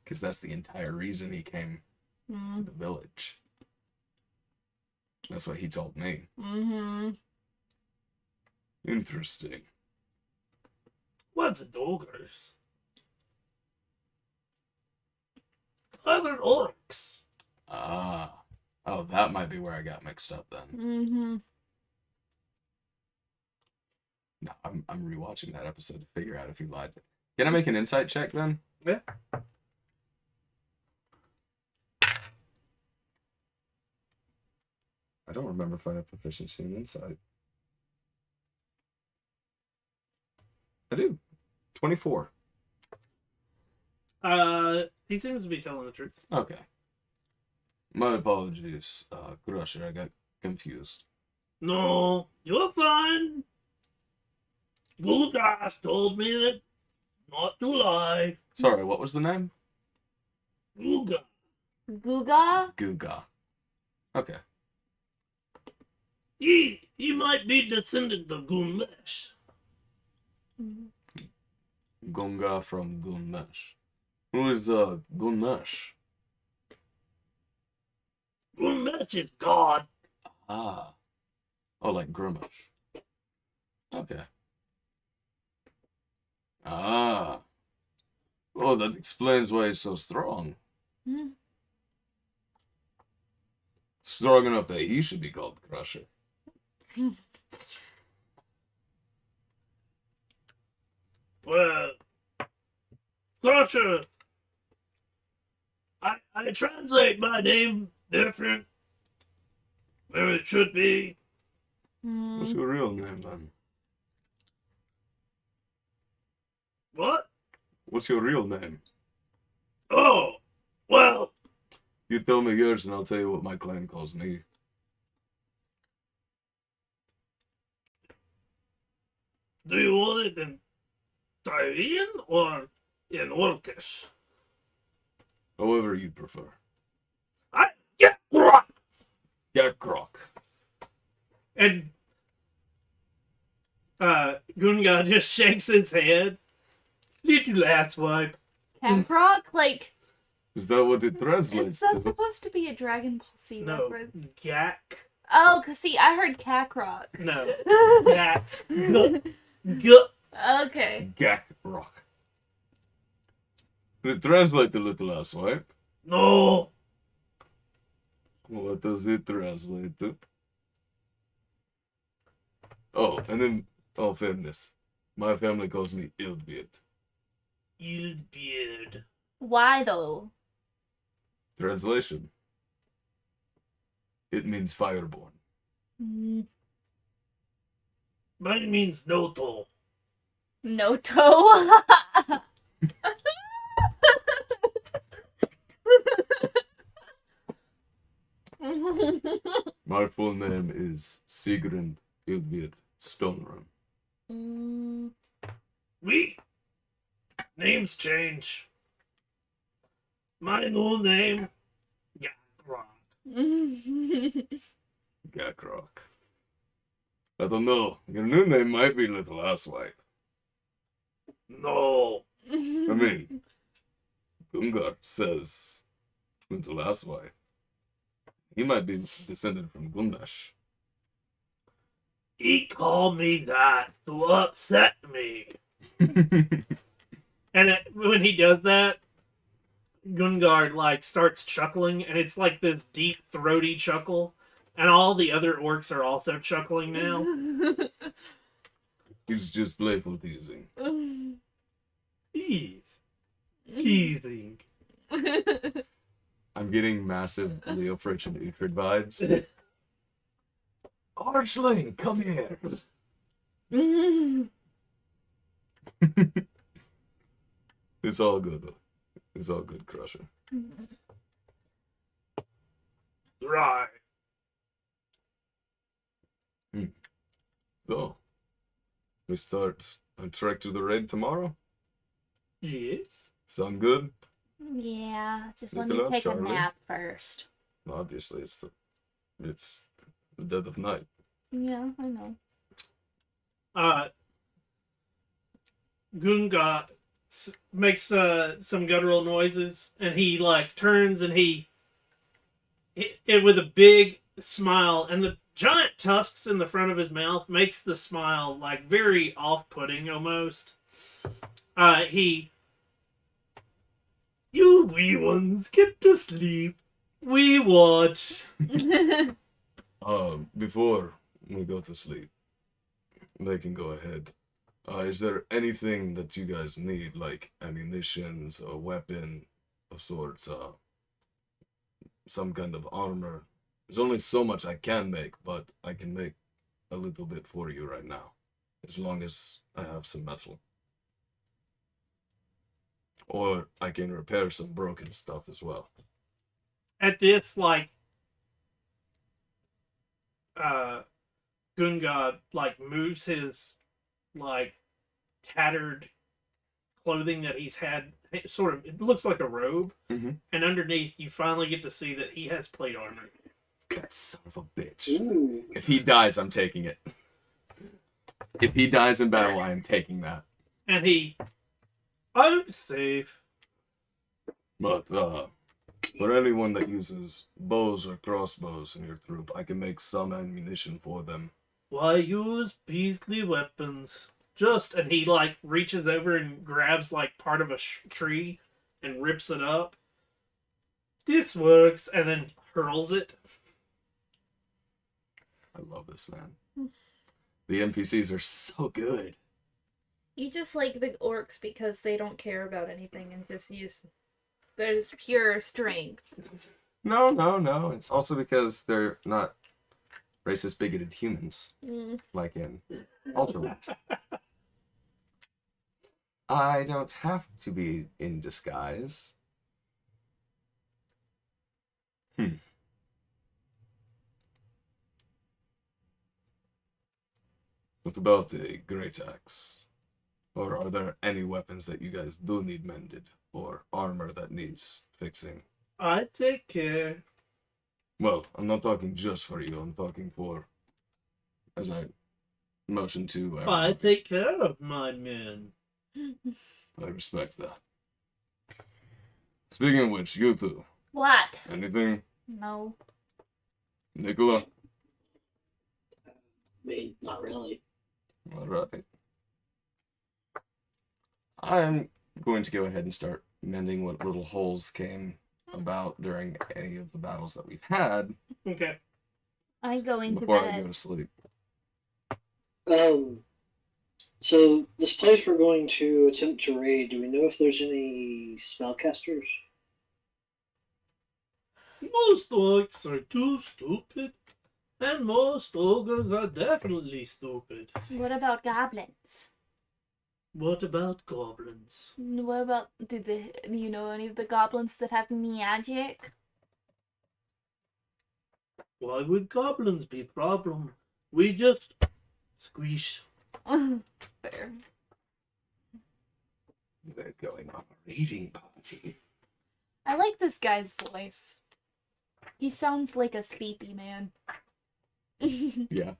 Because that's the entire reason he came to the village. That's what he told me. Mm-hmm. Interesting. What's ogres? Other orcs. Ah. Oh, that might be where I got mixed up then. Mm-hmm. No, I'm rewatching that episode to figure out if he lied. Can I make an insight check then? Yeah. I don't remember if I have proficiency in insight. I do. 24. He seems to be telling the truth. Okay. My apologies, Crusher. I got confused. No, you're fine. Gulgas told me that not to lie. Sorry, what was the name? Gulga. Guga? Guga. Okay. He might be descendant of Gunmesh. Gunga from Gunmesh. Who is Gunmesh? Gunmesh is God. Ah. Oh, like Grimash. Okay. Ah. Oh, that explains why he's so strong. Hmm. Strong enough that he should be called Crusher. Well, Crusher, I translate my name different where it should be. What's your real name, then? What? What's your real name? Oh, well, You tell me yours and I'll tell you what my clan calls me. do you want it in Tyrian or in Orcish? However you prefer. I get rock. Gakrok. And Gunga just shakes his head. Little asswipe. Caprock? Like, Is that what it is translates that to? supposed to be a Dragon Ball Z No, reference? Gak. Oh, cause see, I heard Kakarot. No, Gak. Gut. Okay. Gakrok. It translates to little asswipe. No. What does it translate to? Oh, and in all fairness, my family calls me Ildbeard. Ildbeard. Why though? Translation. It means fireborn. Mine means no toe. No toe. My full name is Sigrun Ildbeard Stonerun. We names change. My new name, Gakrok. Gakrok. I don't know. Your new name might be Little Asswipe. No. I mean, Gungar says Little Asswipe. He might be descended from Gundash. He called me that to upset me. And when he does that, Gungar like starts chuckling, and it's like this deep throaty chuckle, and all the other orcs are also chuckling now. He's just playful teasing. He's teasing. I'm getting massive Leo Fritch and Uhtred vibes. Archling, come here. It's all good, though. It's all good, Crusher. Right. So, we start a trek to the raid tomorrow? Yes. Sound good? Yeah, just let me Nicola, take Charlie? a nap first. Obviously, it's the dead of night. Yeah, I know. Gunga makes some guttural noises, and he like turns and he with a big smile, and the giant tusks in the front of his mouth makes the smile like very off-putting almost. You wee ones, get to sleep. We watch. Before we go to sleep, they can go ahead. Is there anything that you guys need, like ammunitions, a weapon of sorts, some kind of armor? There's only so much I can make, but I can make a little bit for you right now, as long as I have some metal. Or I can repair some broken stuff as well. At this, like, Gunga, like, moves his, like, tattered clothing that he's had, sort of, it looks like a robe, Mhm. and underneath you finally get to see that he has plate armor. That son of a bitch. Ooh. If he dies, I'm taking it. If he dies in battle, I am taking that. And I'm safe. But, for anyone that uses bows or crossbows in your troop, I can make some ammunition for them. Why use beastly weapons? And he, like, reaches over and grabs, like, part of a tree and rips it up. This works, and then hurls it. I love this, man. The NPCs are so good. You just like the orcs because they don't care about anything and just use their pure strength. No. It's also because they're not racist, bigoted humans, like in Ultramarines. I don't have to be in disguise. What about a great axe? Or are there any weapons that you guys do need mended? Or armor that needs fixing? I take care. Well, I'm not talking just for you. I'm talking for, as I motion to everyone. I take care of my men. I respect that. Speaking of which, you two, What? anything? No. Nicola? I mean, not really. All right. I'm going to go ahead and start mending what little holes came about during any of the battles that we've had Okay. I go into before I go bed. to sleep. So this place we're going to attempt to raid, do we know if there's any spellcasters? Most orcs are too stupid, and most ogres are definitely stupid. What about goblins? What about goblins? What about do you know any of the goblins that have magic? Why would goblins be a problem? We just squish. Fair. They're going on a raiding party. I like this guy's voice. He sounds like a sleepy man. Yeah.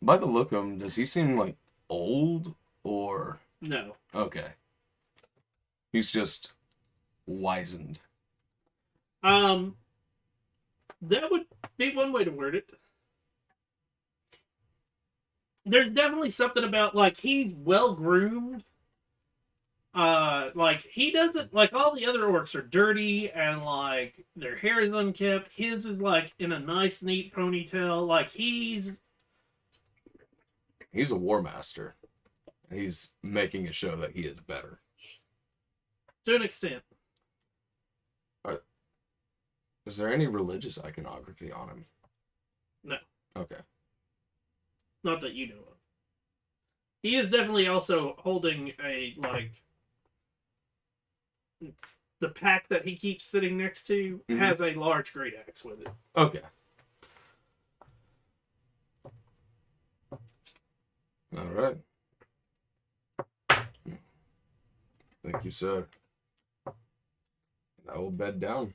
By the look of him, does he seem like old or No. okay? He's just wizened. That would be one way to word it. There's definitely something about, like, he's well groomed. Like, he doesn't, like, all the other orcs are dirty and, like, their hair is unkempt. His is, like, in a nice, neat ponytail. Like, he's He's a war master. He's making it show that he is better. to an extent. Is there any religious iconography on him? No. Okay. Not that you know of. He is definitely also holding a, like, the pack that he keeps sitting next to has a large great axe with it. Okay. All right. Thank you, sir. I will bed down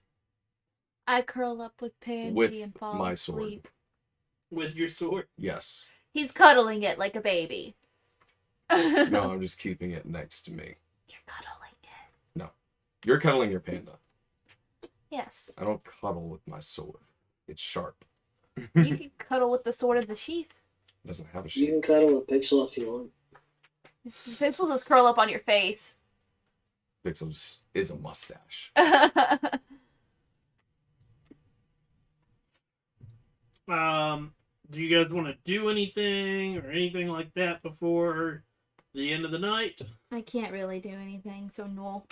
I curl up with Pansy with and fall my sword. asleep. With your sword. Yes. He's cuddling it like a baby. No, I'm just keeping it next to me. You're cuddling it. You're cuddling your panda. Yes. I don't cuddle with my sword. It's sharp. You can cuddle with the sword in the sheath. It doesn't have a You sheath. can cuddle with Pixel if you want. This will just curl up on your face. Pixel just is a mustache. Do you guys want to do anything or anything like that before the end of the night? I can't really do anything, so no.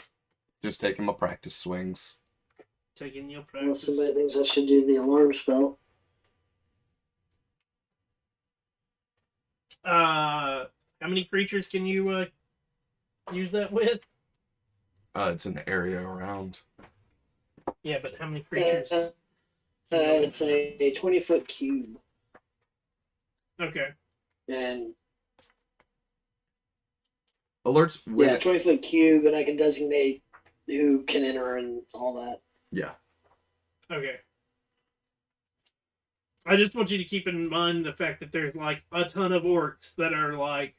Just taking my practice swings. Taking your Unless practice. somebody thinks I should do the alarm spell. How many creatures can you use that with? It's an area around. Yeah, but how many creatures? It's a 20-foot cube, Okay. and Alerts when yeah, 20-foot cube, and I can designate who can enter and all that. yeah. Okay. I just want you to keep in mind the fact that there's like a ton of orcs that are like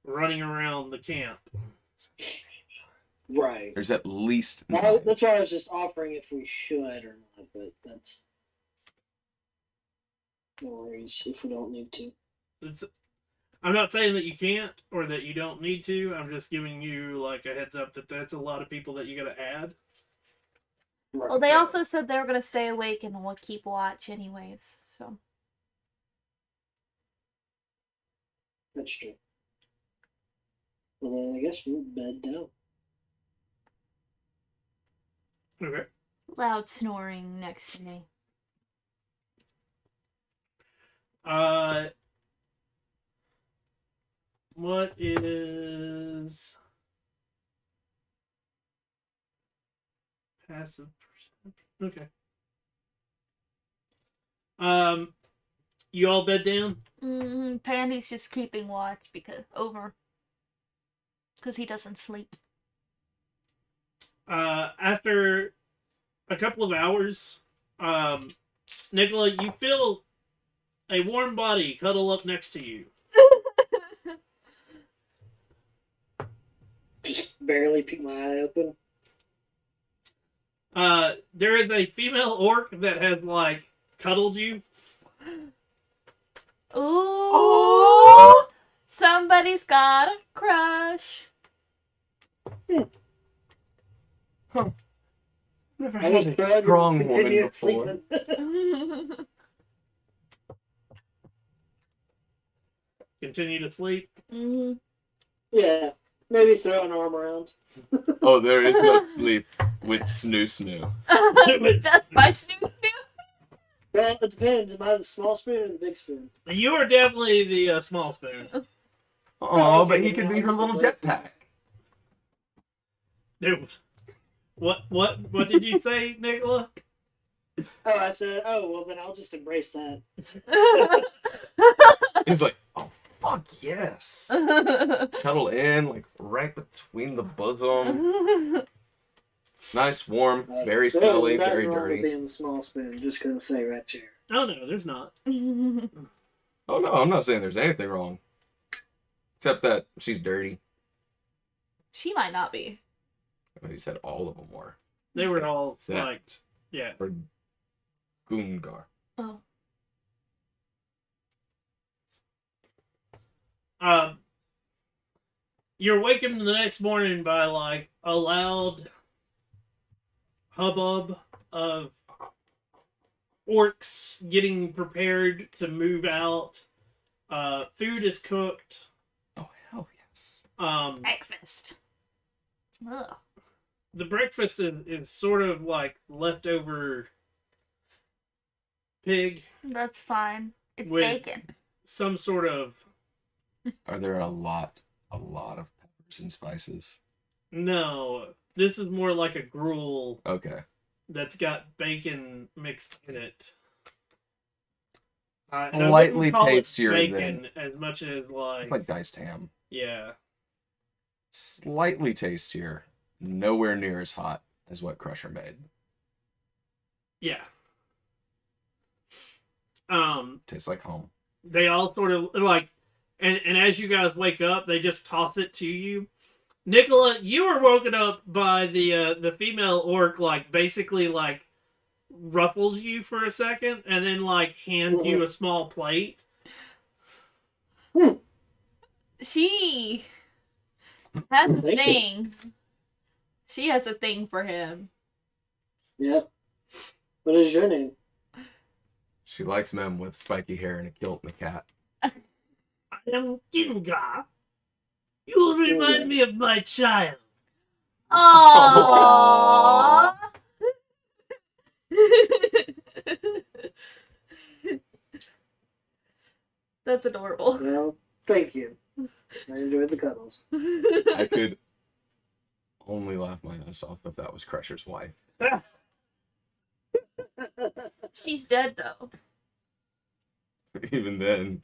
running around the camp. Right. There's at least Well, 9. that's why I was just offering if we should or not, but that's no worries if we don't need to. I'm not saying that you can't or that you don't need to. I'm just giving you like a heads up that that's a lot of people that you got to add. Right. Well, they also said they were going to stay awake and we'll keep watch anyways, so. That's true. Well, then I guess we'll bed down. Okay. Loud snoring next to me. What is passive perception? Okay. You all bed down? Pandy's just keeping watch because he doesn't sleep. After a couple of hours, Nicola, you feel a warm body cuddle up next to you. Just barely peek my eye open. There is a female orc that has like cuddled you. Ooh! Somebody's got a crush. Huh. Never I had was a proud strong to woman continue before. sleeping. Continue to sleep. Yeah, maybe throw an arm around. Oh, there is no sleep with Snoo Snoo. That's my snoo. Well, it depends. Am I the small spoon or the big spoon? You are definitely the small spoon. Oh, okay, but he then could I'll be her just little embrace it. jetpack. Dude, what did you say, Nicola? Oh, I said, oh, well, then I'll just embrace that. He's like, oh, fuck yes. Cuddle in, like, right between the bosom. Nice, warm, very smelly, nothing very wrong with dirty. being the small spoon. Just gonna say right here. Oh no, there's not. Oh, no, I'm not saying there's anything wrong. Except that she's dirty. She might not be. Oh, you said all of them were. They were all Except like, yeah. for Gungar. Oh. You're wakened the next morning by like a loud hubbub of orcs getting prepared to move out. Food is cooked. Oh, hell yes. Breakfast. Ugh. The breakfast is sort of like leftover pig, That's fine. It's With- bacon. some sort of Are there a lot of peppers and spices? no. This is more like a gruel Okay. that's got bacon mixed in it. And I Slightly wouldn't call it tastier bacon than... as much as like, It's like diced ham. yeah. Slightly tastier. Nowhere near as hot as what Crusher made. Yeah. Tastes like home. They all sort of like, and as you guys wake up, they just toss it to you. Nicola, you were woken up by the female orc, like basically like ruffles you for a second, and then like hands you a small plate. She has a Thank you. thing. She has a thing for him. Yep. What is your name? She likes men with spiky hair and a kilt and a cat. I am Ginga. You remind me of my child. Aww. That's adorable. Well, thank you. I enjoyed the cuddles. I could only laugh my ass off if that was Crusher's wife. She's dead though. Even then,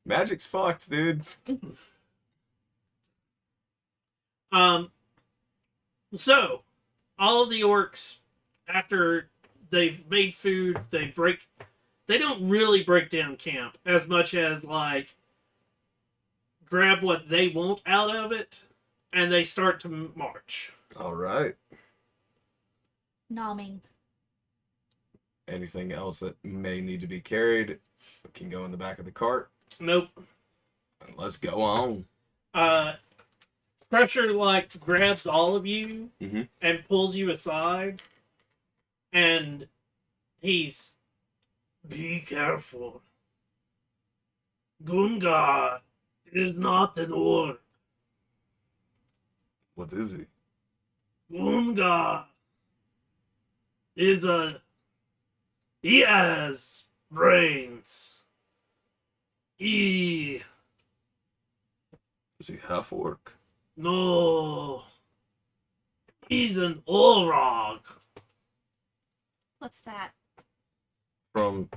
magic's fucked, dude. So all of the orcs, after they've made food, they don't really break down camp as much as like grab what they want out of it, and they start to march. All right. Nomming. Anything else that may need to be carried can go in the back of the cart. Nope. And let's go on. Crusher like grabs all of you Mhm. and pulls you aside, and he's, be careful. Gunga is not an orc. What is he? Gunga is he has brains. Is he half orc? No, he's an Orog. What's that? From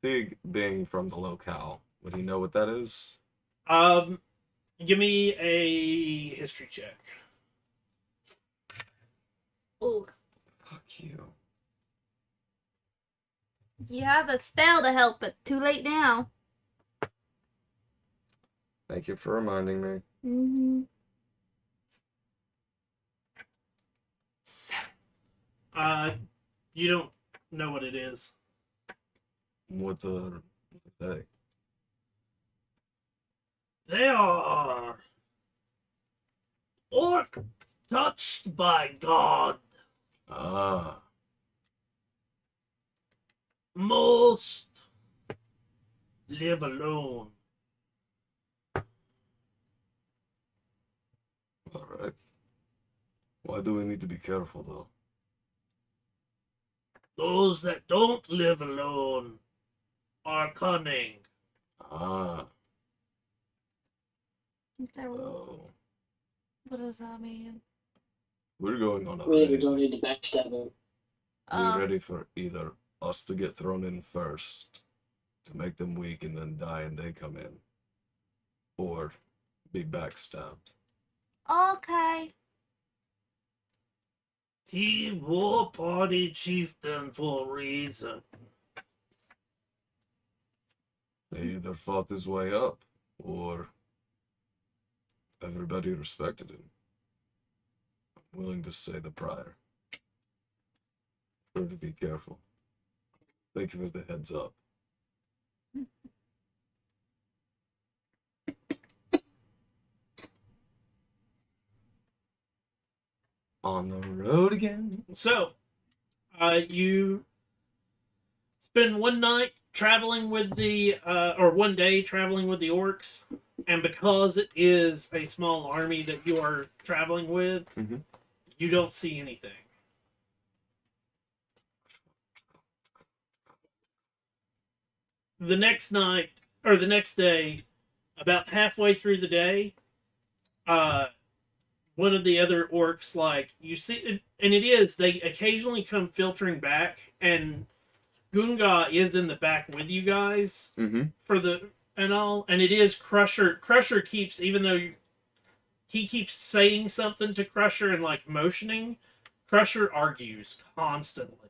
Sig being from the locale, would he know what that is? Give me a history check. Oh, Fuck you. you have a spell to help, but too late now. Thank you for reminding me. Mm-hmm. 7. You don't know what it is. What the heck? They are orc touched by God. Ah. Most live alone. Alright. Why do we need to be careful though? Those that don't live alone are cunning. Ah. What Oh. does that mean? We're going on a Really, we raid. don't need to backstab him. Be ready for either us to get thrown in first, to make them weak and then die and they come in, or be backstabbed. Okay. He war party chieftain for a reason. He either fought his way up, or everybody respected him. I'm willing to say the prior. We're to be careful. Thank you for the heads up. On the road again. So, you spend one night traveling with the, or one day traveling with the orcs, and because it is a small army that you are traveling with, Mhm. you don't see anything. The next night, or the next day, about halfway through the day, one of the other orcs, like, you see, and it is, they occasionally come filtering back, and Gunga is in the back with you guys Mm-hmm. for the, and all, and it is Crusher. Crusher keeps, even though he keeps saying something to Crusher and, like, motioning, Crusher argues constantly.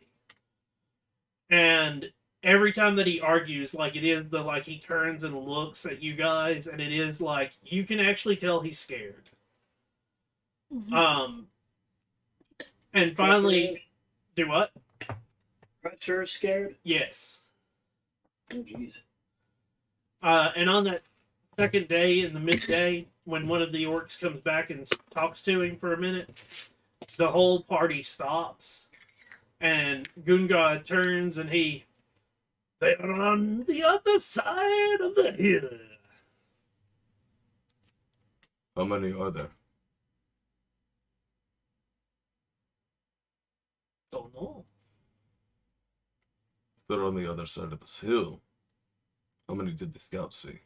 And every time that he argues, like, it is the, like, he turns and looks at you guys, and it is, like, you can actually tell he's scared. Mhm. And finally, do what? Crusher scared? Yes. Oh, jeez. And on that second day in the midday, when one of the orcs comes back and talks to him for a minute, the whole party stops. And Gunga turns and they are on the other side of the hill. How many are there? Don't know. They're on the other side of this hill. How many did the scout see?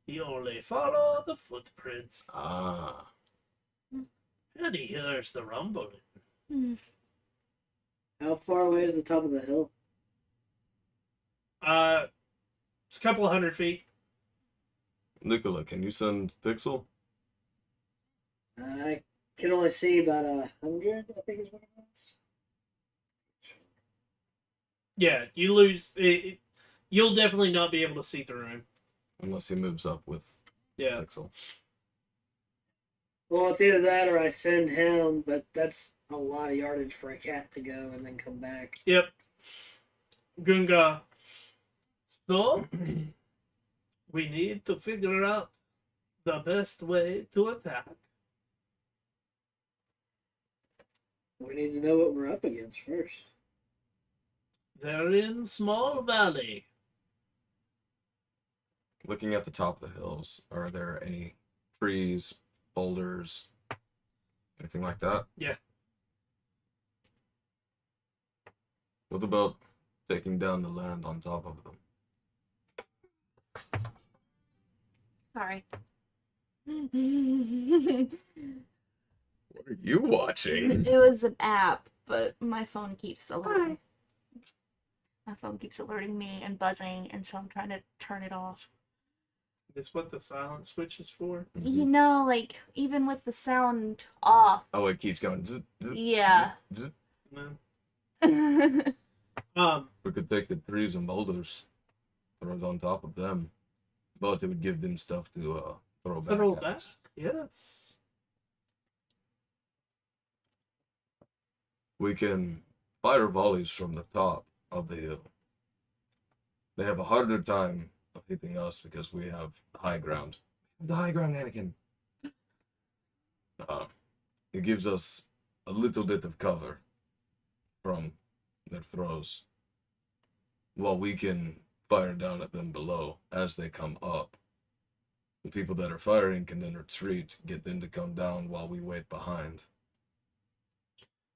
You only follow the footprints. Ah. And he hears the rumbling. Hmm. How far away is the top of the hill? It's a couple of 100 feet. Nicola, can you send Pixel? I can only see about 100, I think is what it was. Yeah, you lose. You'll definitely not be able to see through him. Unless he moves up with Yeah. Pixel. Well, it's either that or I send him, but that's a lot of yardage for a cat to go and then come back. Yep. Gunga. So, we need to figure out the best way to attack. We need to know what we're up against first. They're in Small Valley. Looking at the top of the hills, are there any trees, boulders, anything like that? Yeah. What about taking down the land on top of them? Sorry. What are you watching? It was an app, but my phone keeps alerting. My phone keeps alerting me and buzzing, and so I'm trying to turn it off. That's what the silent switch is for. You know, like, even with the sound off. Oh, it keeps going. Zzz, zzz, Yeah. zzz. No. We could take the trees and boulders, throw it on top of them, but it would give them stuff to throw back. Throw at back. us. Yes. We can fire volleys from the top of the hill. They have a harder time of hitting us because we have high ground. The high ground, Anakin. It gives us a little bit of cover from their throws, while we can fire down at them below as they come up. The people that are firing can then retreat, get them to come down while we wait behind.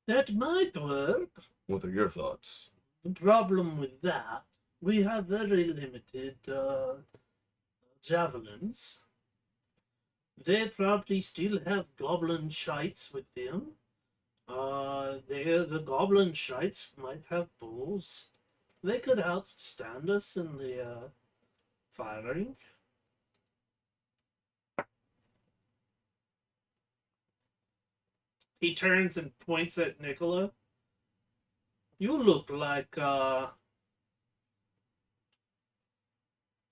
That might work. What are your thoughts? The problem with that, we have very limited javelins. They probably still have goblin shites with them. The goblin shites might have bows. They could outstand us in the firing. He turns and points at Nicola. You look like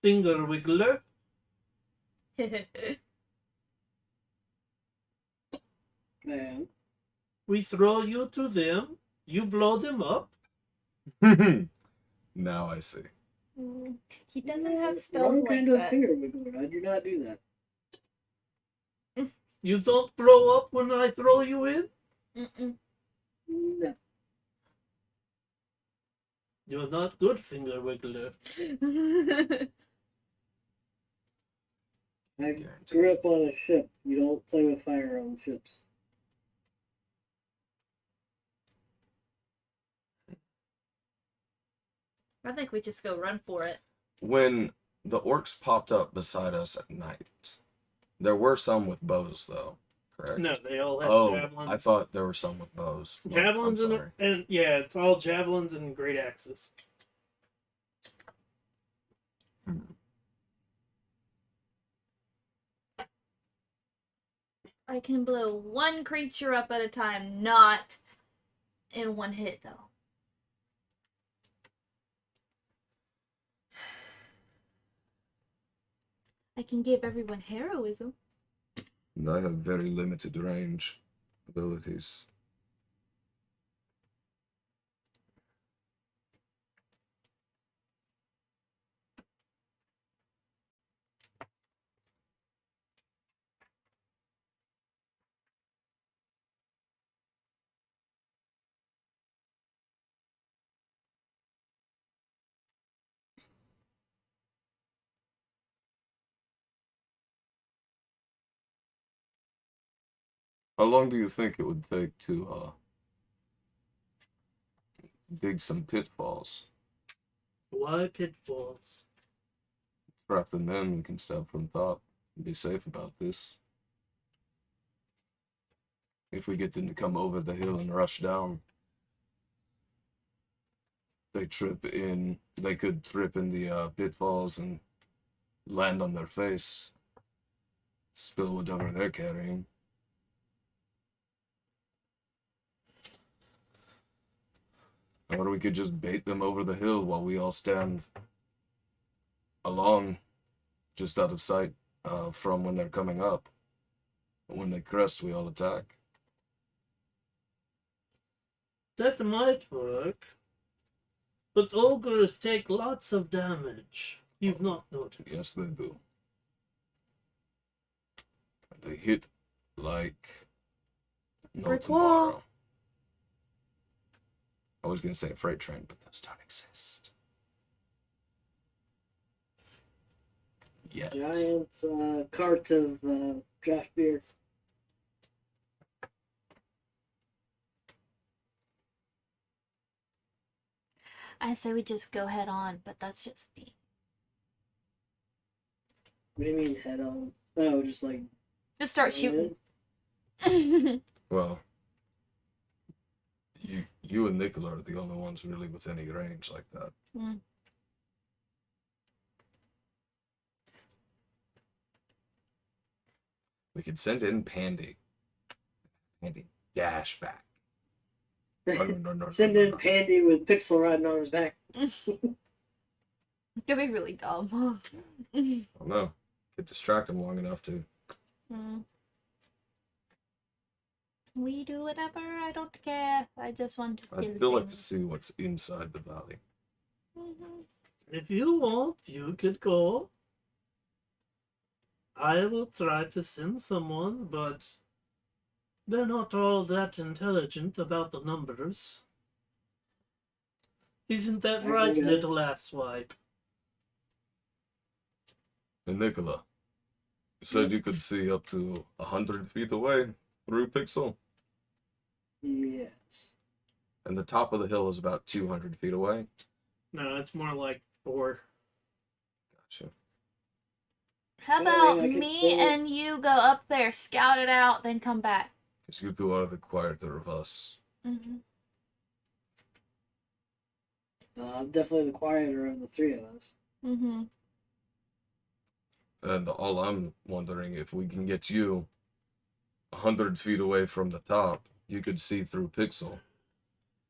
finger wiggler. Man. We throw you to them. You blow them up. Now I see. He doesn't have Wrong spells like kind of that. finger wiggler. I do not do that. You don't blow up when I throw you in. Mm-mm. No. You're not good, finger wiggler. I grew up on a ship. You don't play with fire on ships. I think we just go run for it. When the orcs popped up beside us at night, there were some with bows, though, correct? No, they all have Oh, javelins. I thought there were some with bows. Well, Javelins I'm and, sorry. and yeah, it's all javelins and great axes. I can blow one creature up at a time, not in one hit, though. I can give everyone heroism. And I have very limited range abilities. How long do you think it would take to dig some pitfalls? Why pitfalls? Trap them in, we can stab from top. Be safe about this. if we get them to come over the hill and rush down, they could trip in the pitfalls and land on their face, spill whatever they're carrying. Or we could just bait them over the hill while we all stand along, just out of sight from when they're coming up. When they crest, we all attack. That might work. But ogres take lots of damage. You've not noticed. Yes, they do. They hit like no Brick wall. tomorrow. I was gonna say a freight train, but those don't exist. Yet. Giant cart of draft beer. I say we just go head on, but that's just me. What do you mean head on? Oh, just like Just start shooting. Well, you and Nicola are the only ones really with any range like that. Mm. We could send in Pandy. Pandy dash back. No. Send in Pandy with Pixel riding on his back. Could be really dumb. I don't know. Could distract him long enough to. We do whatever. I don't care. I just want to I'd kill still like to things. see what's inside the valley. If you want, you could go. I will try to send someone, but they're not all that intelligent about the numbers. Isn't that right, Okay. little asswipe? And Nicola, you said you could see up to 100 feet away through Pixel, Yes. and the top of the hill is about 200 feet away. No, it's more like 4. Gotcha. How Yeah, about I could me go- and you go up there, scout it out, then come back? Because you two are the quieter of us. Mm-hmm. I'm definitely the quieter of the three of us. Mm-hmm. And all I'm wondering, if we can get you 100 feet away from the top, you could see through Pixel.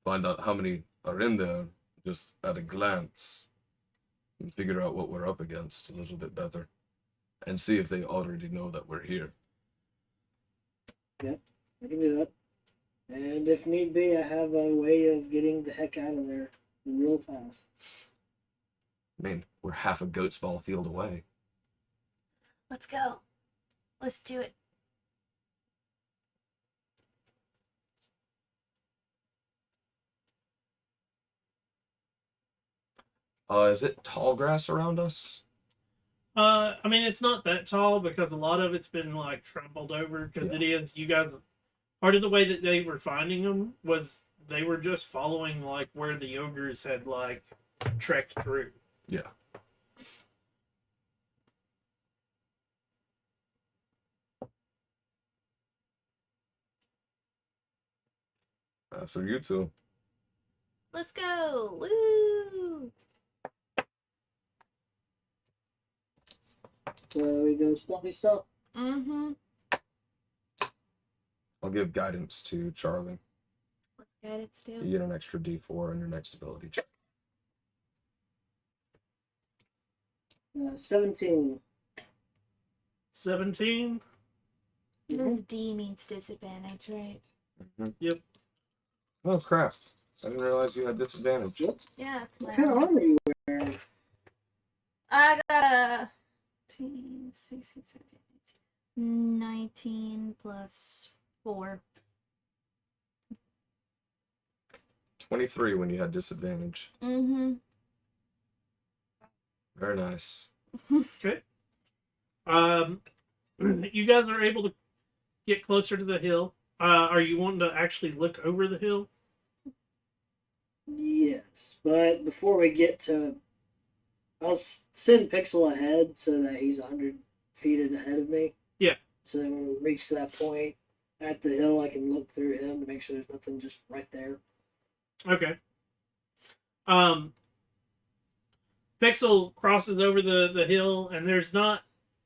Find out how many are in there just at a glance. And figure out what we're up against a little bit better. And see if they already know that we're here. I can do that. And if need be, I have a way of getting the heck out of there real fast. I mean, we're half a goat's ball field away. Let's go. Let's do it. Is it tall grass around us? I mean, it's not that tall because a lot of it's been like trampled over. Because Yeah. it is, you guys. Part of the way that they were finding them was they were just following like where the ogres had like trekked through. Yeah. After you two. Let's go. Woo! So we go stuffy stuff. Mm-hmm. I'll give guidance to Charlie. Let's get it still. You get an extra D4 on your next ability check. 17. 17. This D means disadvantage, right? Yep. Oh, crap. I didn't realize you had disadvantage. Yeah. What kind of armor are you wearing? I got a 15, 16, 17, 18, 19 plus 4. 23 when you had disadvantage. Mm-hmm. Very nice. Okay. You guys are able to get closer to the hill. Are you wanting to actually look over the hill? Yes, but before we get to, I'll send Pixel ahead so that he's 100 feet ahead of me. Yeah. So when we reach that point, at the hill, I can look through him to make sure there's nothing just right there. Okay. Pixel crosses over the hill, and there's not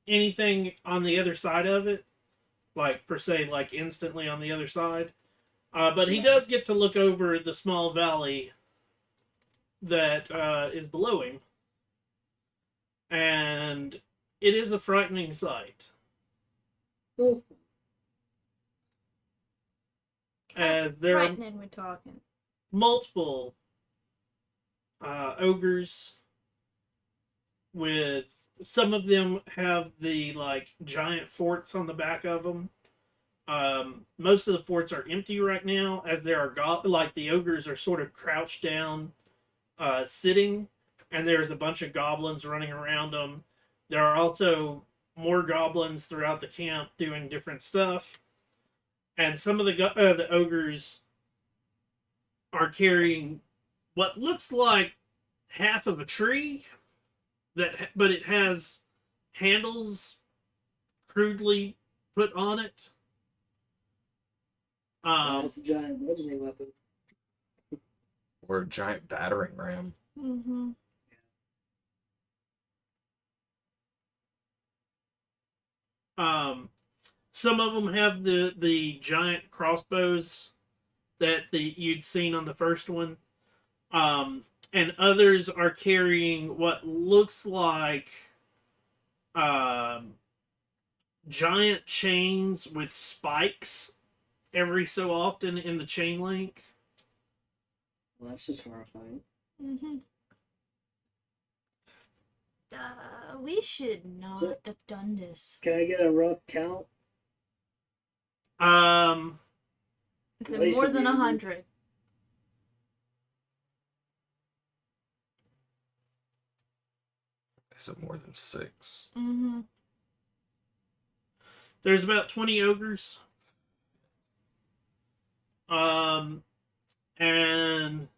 anything on the other side of it, like per se, like instantly on the other side. But he does get to look over the small valley that is below him, and it is a frightening sight. Oh, As there are Frightening, we're talking. multiple ogres, with some of them have the like giant forts on the back of them. Most of the forts are empty right now, as there are like the ogres are sort of crouched down, sitting, and there's a bunch of goblins running around them. There are also more goblins throughout the camp doing different stuff, and some of the ogres are carrying what looks like half of a tree but it has handles crudely put on it. that's a giant bludgeoning weapon. Or a giant battering ram. Mm-hmm. Some of them have the giant crossbows that you'd seen on the first one. And others are carrying what looks like giant chains with spikes every so often in the chain link. Well, that's just horrifying. Mm-hmm. We should not have done this. Can I get a rough count? Is At it least more it'd than be- 100? Is it more than 6? Mm-hmm. There's about 20 ogres. And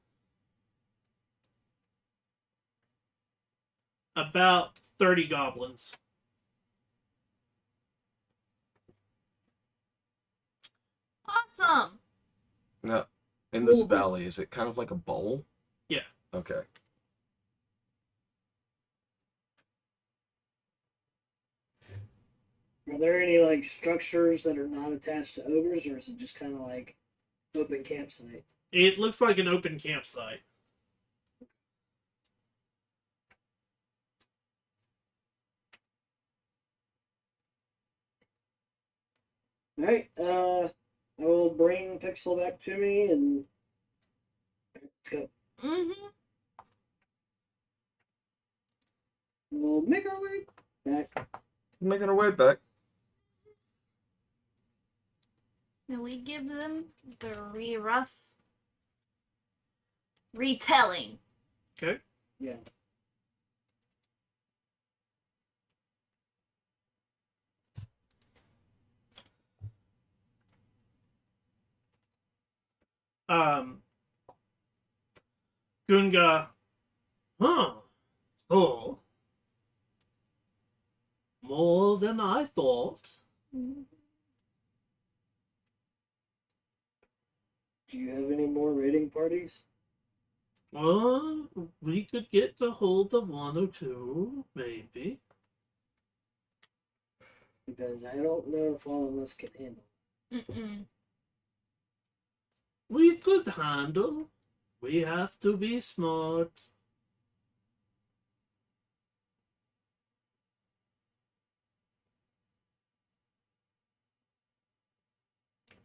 about 30 goblins. Awesome. Now, in this Ooh. valley, is it kind of like a bowl? Yeah. Okay. Are there any like structures that are not attached to ogres, or is it just kind of like open campsite? It looks like an open campsite. All right. I will bring Pixel back to me, and let's go. Mm-hmm. We'll make our way back. Making our way back. And we give them the rough retelling. Okay. Yeah. Gunga. Huh. Oh. More than I thought. Mm-hmm. Do you have any more raiding parties? Well, we could get a hold of one or two, maybe. Because I don't know if all of us can handle. Mm-mm. We could handle. We have to be smart.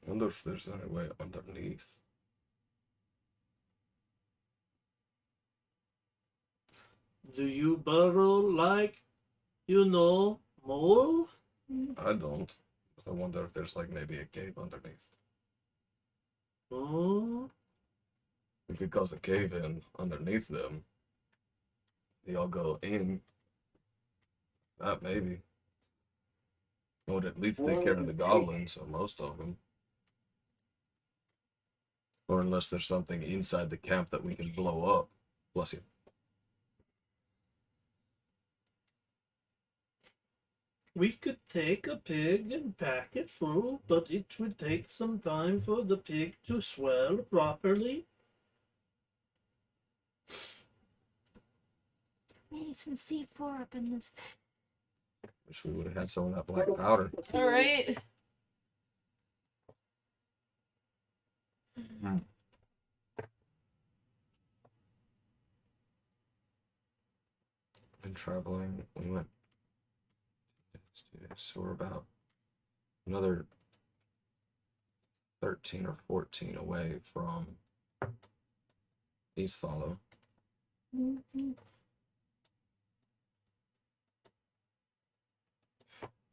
I wonder if there's any way underneath. Do you burrow like, mole? I don't. I wonder if there's like maybe a cave underneath. Oh, We could cause a cave in underneath them. They all go in. That maybe. It would at least take care of the goblins, or most of them. Or unless there's something inside the camp that we can blow up. Bless you. We could take a pig and pack it full, but it would take some time for the pig to swell properly. Need some C4 up in this. Wish we would have had some of that black powder. All right. Been traveling. We went. So we're about another 13 or 14 away from East Hollow. Mhm. And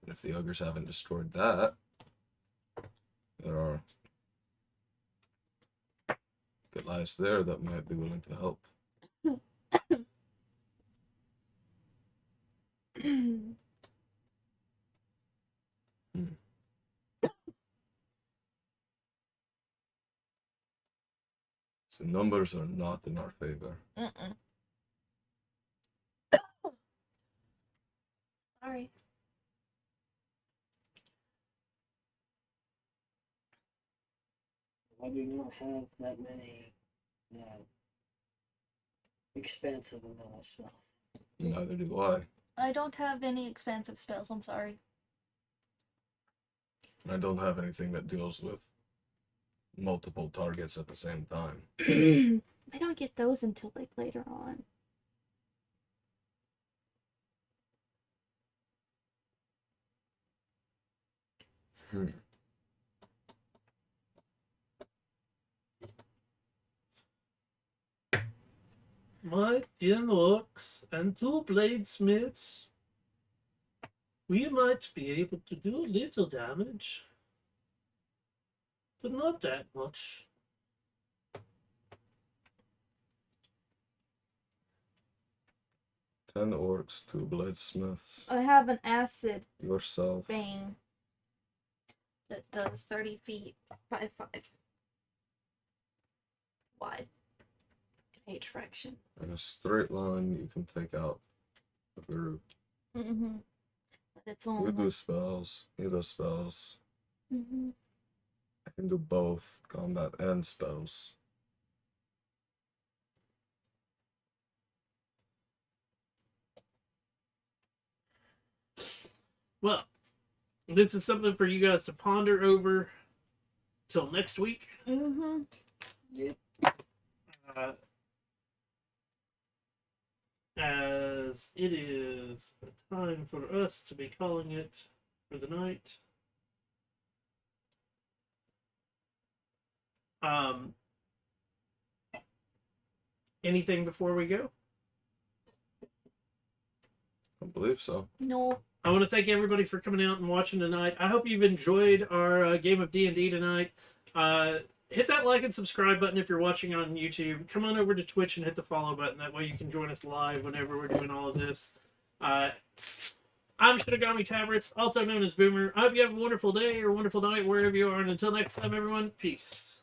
if the ogres haven't destroyed that, there are Goliaths there that might be willing to help. The numbers are not in our favor. Mm-mm. Sorry. I do not have that many expensive amount of spells. Neither do I. I don't have any expensive spells. I'm sorry. I don't have anything that deals with multiple targets at the same time. I don't get those until like later on. My 10 orcs and 2 bladesmiths. We might be able to do a little damage, but not that much. Ten orcs, 2 bladesmiths, I have an acid yourself. bane that does 30 feet by 5 wide in each direction. In a straight line, you can take out the group. Mm-hmm. But it's You only. do spells. He does spells. Mm-hmm. I can do both combat and spells. Well, this is something for you guys to ponder over till next week. Mm-hmm. Yep. As it is time for us to be calling it for the night. Anything before we go? I believe so. No. I want to thank everybody for coming out and watching tonight. I hope you've enjoyed our game of D&D tonight. Hit that like and subscribe button if you're watching on YouTube. Come on over to Twitch and hit the follow button. That way you can join us live whenever we're doing all of this. I'm Shinigami Tabrets, also known as Boomer. I hope you have a wonderful day or a wonderful night wherever you are. And until next time, everyone, peace.